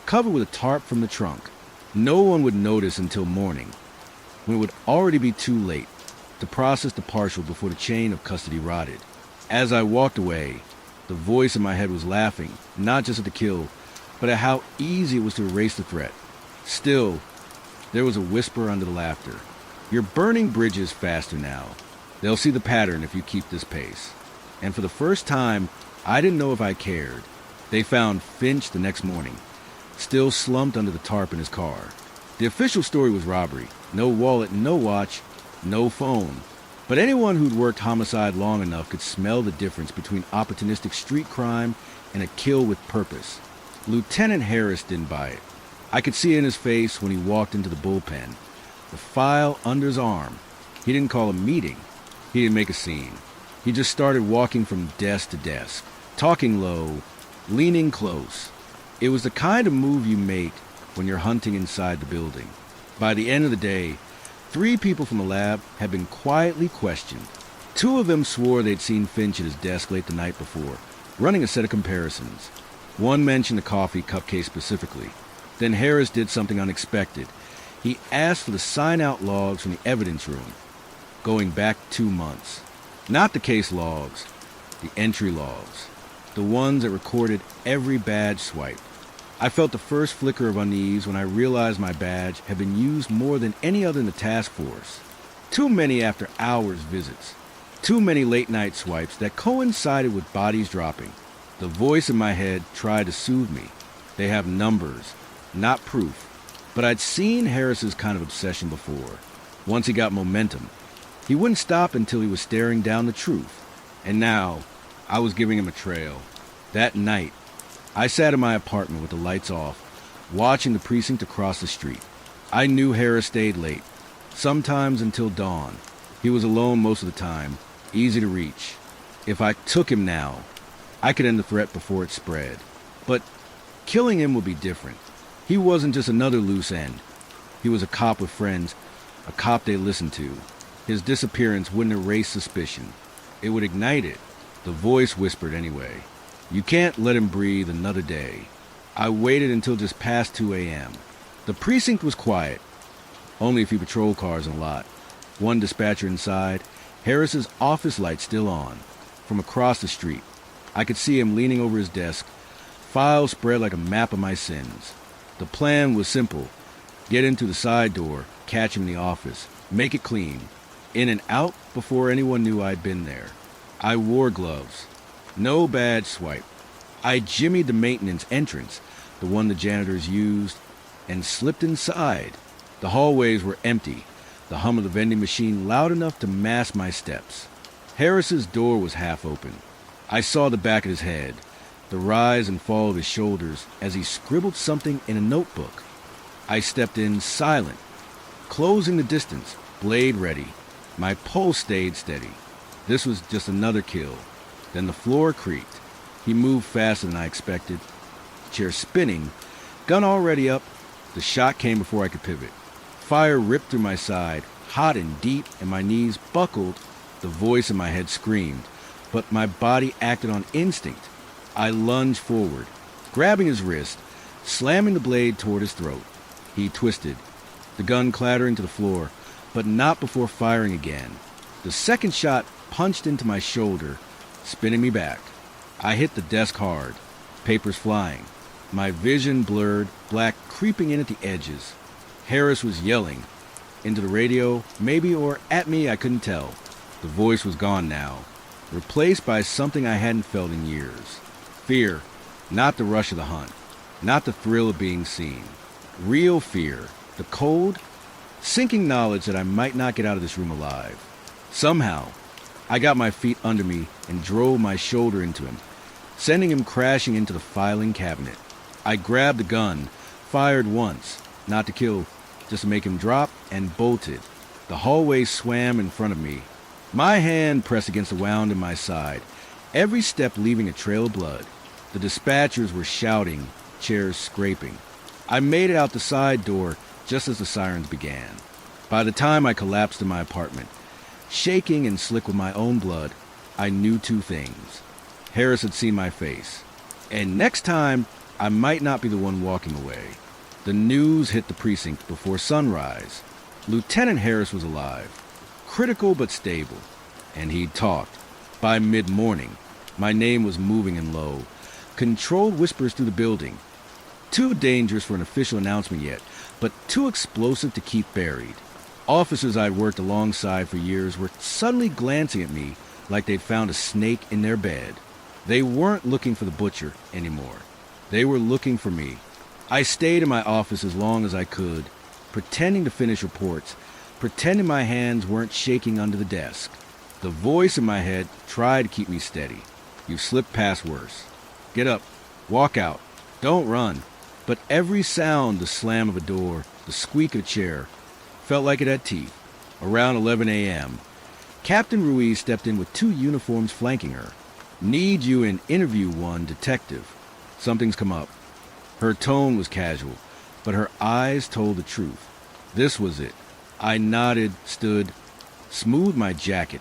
covered with a tarp from the trunk. No one would notice until morning, when it would already be too late to process the partial before the chain of custody rotted. As I walked away, the voice in my head was laughing, not just at the kill, but at how easy it was to erase the threat. Still, there was a whisper under the laughter. You're burning bridges faster now. They'll see the pattern if you keep this pace. And for the first time, I didn't know if I cared. They found Finch the next morning, still slumped under the tarp in his car. The official story was robbery. No wallet, no watch, no phone. But anyone who'd worked homicide long enough could smell the difference between opportunistic street crime and a kill with purpose. Lieutenant Harris didn't buy it. I could see it in his face when he walked into the bullpen, the file under his arm. He didn't call a meeting. He didn't make a scene. He just started walking from desk to desk, talking low, leaning close. It was the kind of move you make when you're hunting inside the building. By the end of the day, 3 people from the lab had been quietly questioned. 2 of them swore they'd seen Finch at his desk late the night before, running a set of comparisons. One mentioned the coffee cup case specifically. Then Harris did something unexpected. He asked for the sign-out logs from the evidence room, going back 2 months. Not the case logs, the entry logs. the ones that recorded every badge swipe. I felt the first flicker of unease when I realized my badge had been used more than any other in the task force. Too many after hours visits. Too many late-night swipes that coincided with bodies dropping. The voice in my head tried to soothe me. They have numbers, not proof. But I'd seen Harris's kind of obsession before. Once he got momentum, he wouldn't stop until he was staring down the truth. And now, I was giving him a trail. That night, I sat in my apartment with the lights off, watching the precinct across the street. I knew Harris stayed late, sometimes until dawn. He was alone most of the time, easy to reach. If I took him now, I could end the threat before it spread. But killing him would be different. He wasn't just another loose end. He was a cop with friends, a cop they listened to. His disappearance wouldn't erase suspicion. It would ignite it. The voice whispered anyway. You can't let him breathe another day. I waited until just past 2 a.m. The precinct was quiet. Only a few patrol cars in the lot. One dispatcher inside, Harris's office light still on. From across the street, I could see him leaning over his desk, files spread like a map of my sins. The plan was simple. Get into the side door, catch him in the office, make it clean. In and out before anyone knew I'd been there. I wore gloves. No badge swipe. I jimmied the maintenance entrance, the one the janitors used, and slipped inside. The hallways were empty, the hum of the vending machine loud enough to mask my steps. Harris's door was half open. I saw the back of his head, the rise and fall of his shoulders as he scribbled something in a notebook. I stepped in silent, closing the distance, blade ready. My pulse stayed steady. This was just another kill. Then the floor creaked. He moved faster than I expected. Chair spinning, gun already up. The shot came before I could pivot. Fire ripped through my side, hot and deep, and my knees buckled. The voice in my head screamed, but my body acted on instinct. I lunged forward, grabbing his wrist, slamming the blade toward his throat. He twisted, the gun clattering to the floor, but not before firing again. The second shot punched into my shoulder, spinning me back. I hit the desk hard, papers flying. My vision blurred, black creeping in at the edges. Harris was yelling. Into the radio, maybe, or at me, I couldn't tell. The voice was gone now, replaced by something I hadn't felt in years. Fear, not the rush of the hunt, not the thrill of being seen. Real fear, the cold, sinking knowledge that I might not get out of this room alive. Somehow, I got my feet under me and drove my shoulder into him, sending him crashing into the filing cabinet. I grabbed the gun, fired once, not to kill, just to make him drop, and bolted. The hallway swam in front of me. My hand pressed against the wound in my side, every step leaving a trail of blood. The dispatchers were shouting, chairs scraping. I made it out the side door just as the sirens began. By the time I collapsed in my apartment, shaking and slick with my own blood, I knew two things. Harris had seen my face, and next time, I might not be the one walking away. The news hit the precinct before sunrise. Lieutenant Harris was alive, critical but stable, and he'd talked. By mid-morning, my name was moving in low, controlled whispers through the building. Too dangerous for an official announcement yet, but too explosive to keep buried. Officers I'd worked alongside for years were suddenly glancing at me like they'd found a snake in their bed. They weren't looking for the butcher anymore. They were looking for me. I stayed in my office as long as I could, pretending to finish reports, pretending my hands weren't shaking under the desk. The voice in my head tried to keep me steady. You've slipped past worse. Get up. Walk out. Don't run. But every sound, the slam of a door, the squeak of a chair, felt like it had teeth. Around 11 a.m., Captain Ruiz stepped in with two uniforms flanking her. Need you in interview one, detective. Something's come up. Her tone was casual, but her eyes told the truth. This was it. I nodded, stood, smoothed my jacket,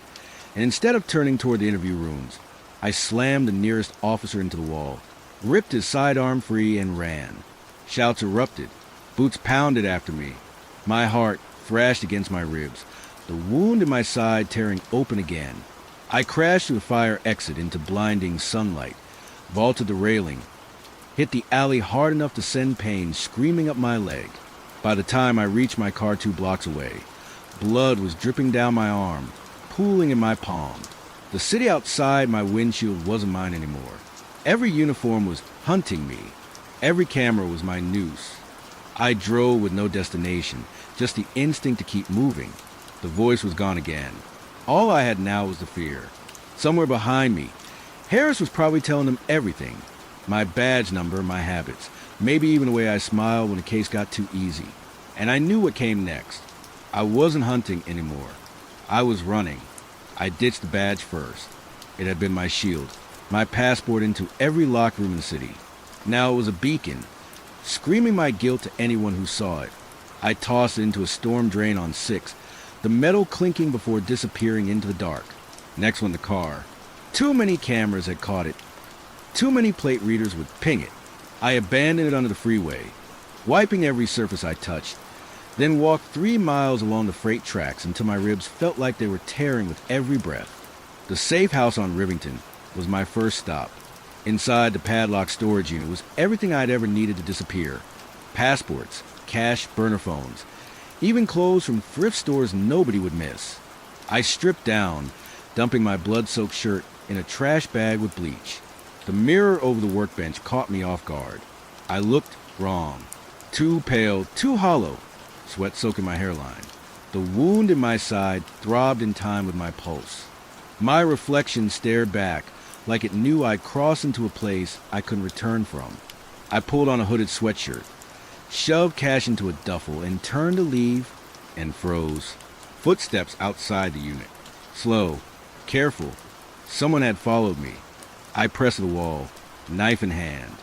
and instead of turning toward the interview rooms, I slammed the nearest officer into the wall, ripped his sidearm free, and ran. Shouts erupted. Boots pounded after me. My heart thrashed against my ribs, the wound in my side tearing open again. I crashed through the fire exit into blinding sunlight, vaulted the railing, hit the alley hard enough to send pain screaming up my leg. By the time I reached my car 2 blocks away, blood was dripping down my arm, pooling in my palm. The city outside my windshield wasn't mine anymore. Every uniform was hunting me. Every camera was my noose. I drove with no destination, just the instinct to keep moving. The voice was gone again. All I had now was the fear. Somewhere behind me, Harris was probably telling them everything. My badge number, my habits, maybe even the way I smiled when the case got too easy. And I knew what came next. I wasn't hunting anymore. I was running. I ditched the badge first. It had been my shield, my passport into every locker room in the city. Now it was a beacon, screaming my guilt to anyone who saw it. I tossed it into a storm drain on 6, the metal clinking before disappearing into the dark. Next one, the car. Too many cameras had caught it. Too many plate readers would ping it. I abandoned it under the freeway, wiping every surface I touched, then walked 3 miles along the freight tracks until my ribs felt like they were tearing with every breath. The safe house on Rivington was my first stop. Inside the padlocked storage unit was everything I'd ever needed to disappear. Passports, cash, burner phones, even clothes from thrift stores nobody would miss. I stripped down, dumping my blood-soaked shirt in a trash bag with bleach. The mirror over the workbench caught me off guard. I looked wrong. Too pale, too hollow, sweat soaking my hairline. The wound in my side throbbed in time with my pulse. My reflection stared back, like it knew I'd crossed into a place I couldn't return from. I pulled on a hooded sweatshirt, shoved cash into a duffel, and turned to leave, and froze. Footsteps outside the unit. Slow, careful. Someone had followed me. I pressed the wall, knife in hand.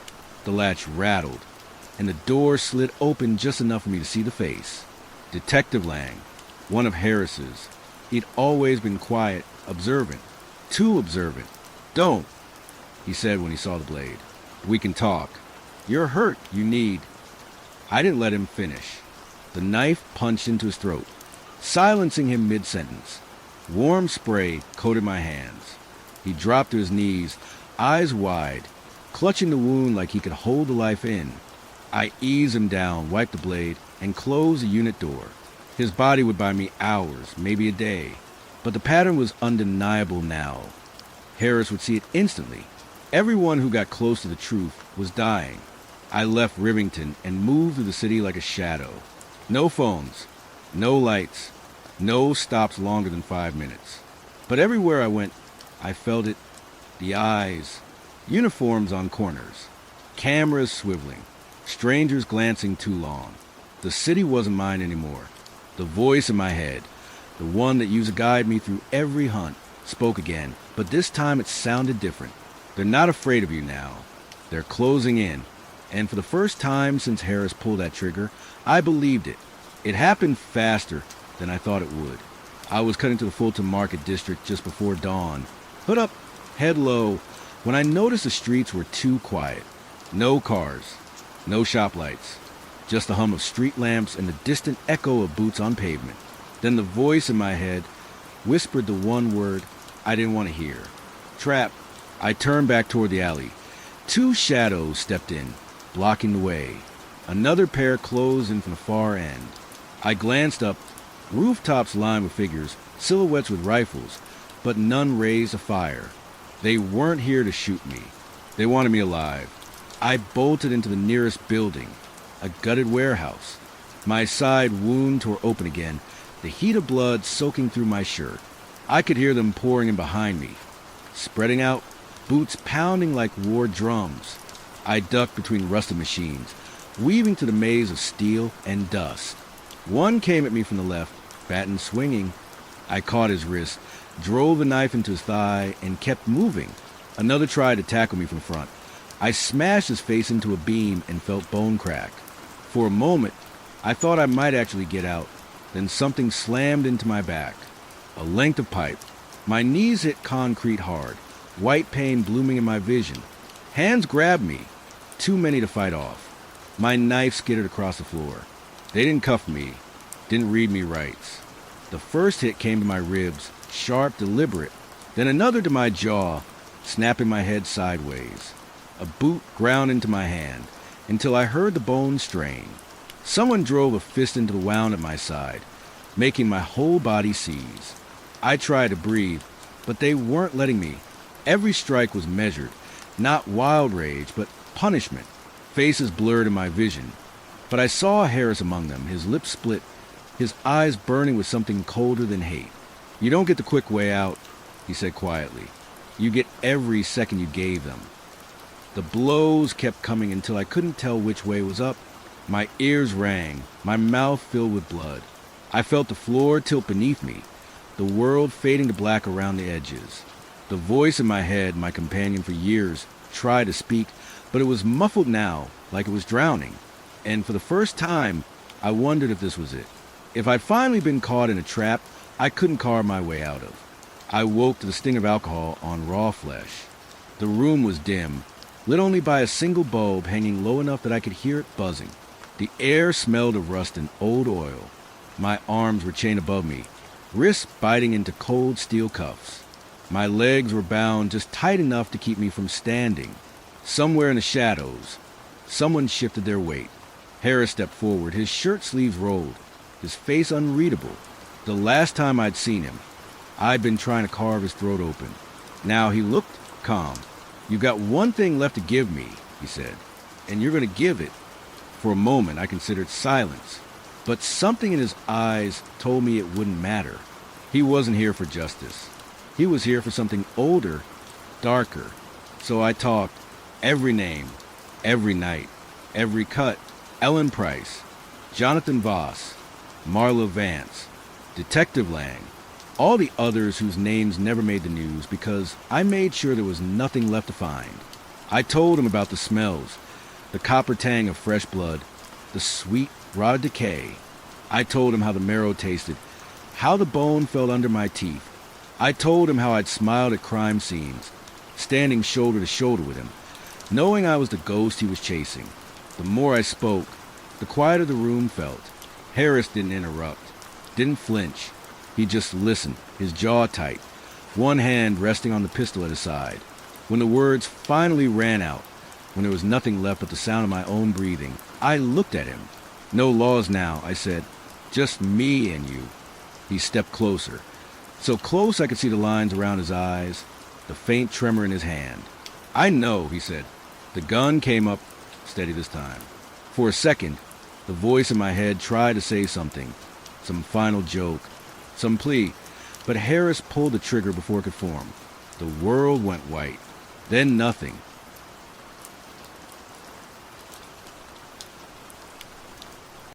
The latch rattled, and the door slid open just enough for me to see the face. Detective Lang, one of Harris's. He'd always been quiet, observant, too observant. "Don't," he said when he saw the blade. "We can talk. You're hurt. You need..." I didn't let him finish. The knife punched into his throat, silencing him mid-sentence. Warm spray coated my hands. He dropped to his knees, eyes wide, clutching the wound like he could hold the life in. I eased him down, wiped the blade, and closed the unit door. His body would buy me hours, maybe a day. But the pattern was undeniable now. Harris would see it instantly. Everyone who got close to the truth was dying. I left Rivington and moved through the city like a shadow. No phones, no lights, no stops longer than 5 minutes. But everywhere I went, I felt it. The eyes, uniforms on corners, cameras swiveling, strangers glancing too long. The city wasn't mine anymore. The voice in my head, the one that used to guide me through every hunt, spoke again, but this time it sounded different. They're not afraid of you now. They're closing in. And for the first time since Harris pulled that trigger, I believed it. It happened faster than I thought it would. I was cutting to the Fulton Market District just before dawn. Hood up, head low, when I noticed the streets were too quiet. No cars, no shop lights, just the hum of street lamps and the distant echo of boots on pavement. Then the voice in my head whispered the one word I didn't want to hear. Trap. I turned back toward the alley. 2 shadows stepped in, blocking the way. Another pair closed in from the far end. I glanced up, rooftops lined with figures, silhouettes with rifles, but none raised a fire. They weren't here to shoot me. They wanted me alive. I bolted into the nearest building, a gutted warehouse. My side wound tore open again, the heat of blood soaking through my shirt. I could hear them pouring in behind me, spreading out, boots pounding like war drums. I ducked between rusted machines, weaving through the maze of steel and dust. One came at me from the left, baton swinging. I caught his wrist, drove the knife into his thigh, and kept moving. Another tried to tackle me from front. I smashed his face into a beam and felt bone crack. For a moment, I thought I might actually get out. Then something slammed into my back. A length of pipe. My knees hit concrete hard, white pain blooming in my vision. Hands grabbed me, too many to fight off. My knife skittered across the floor. They didn't cuff me, didn't read me rights. The first hit came to my ribs, sharp, deliberate. Then another to my jaw, snapping my head sideways. A boot ground into my hand until I heard the bone strain. Someone drove a fist into the wound at my side, making my whole body seize. I tried to breathe, but they weren't letting me. Every strike was measured, not wild rage, but punishment. Faces blurred in my vision, but I saw Harris among them, his lips split, his eyes burning with something colder than hate. "You don't get the quick way out," he said quietly. "You get every second you gave them." The blows kept coming until I couldn't tell which way was up. My ears rang, my mouth filled with blood. I felt the floor tilt beneath me, the world fading to black around the edges. The voice in my head, my companion for years, tried to speak, but it was muffled now, like it was drowning. And for the first time, I wondered if this was it. If I'd finally been caught in a trap I couldn't carve my way out of. I woke to the sting of alcohol on raw flesh. The room was dim, lit only by a single bulb hanging low enough that I could hear it buzzing. The air smelled of rust and old oil. My arms were chained above me, wrists biting into cold steel cuffs. My legs were bound just tight enough to keep me from standing. Somewhere in the shadows, someone shifted their weight. Harris stepped forward, his shirt sleeves rolled, his face unreadable. The last time I'd seen him, I'd been trying to carve his throat open. Now he looked calm. "You've got one thing left to give me," he said, "and you're going to give it." For a moment, I considered silence, but something in his eyes told me it wouldn't matter. He wasn't here for justice. He was here for something older, darker. So I talked. Every name, every night, every cut. Ellen Price, Jonathan Voss, Marla Vance, Detective Lang, all the others whose names never made the news because I made sure there was nothing left to find. I told him about the smells, the copper tang of fresh blood, the sweet, rotted decay. I told him how the marrow tasted, how the bone felt under my teeth. I told him how I'd smiled at crime scenes, standing shoulder to shoulder with him, knowing I was the ghost he was chasing. The more I spoke, the quieter the room felt. Harris didn't interrupt, didn't flinch. He just listened, his jaw tight, one hand resting on the pistol at his side. When the words finally ran out, when there was nothing left but the sound of my own breathing, I looked at him. "No laws now," I said. "Just me and you." He stepped closer, so close I could see the lines around his eyes, the faint tremor in his hand. "I know," he said. The gun came up steady this time. For a second, the voice in my head tried to say something, some final joke, some plea, but Harris pulled the trigger before it could form. The world went white. Then nothing.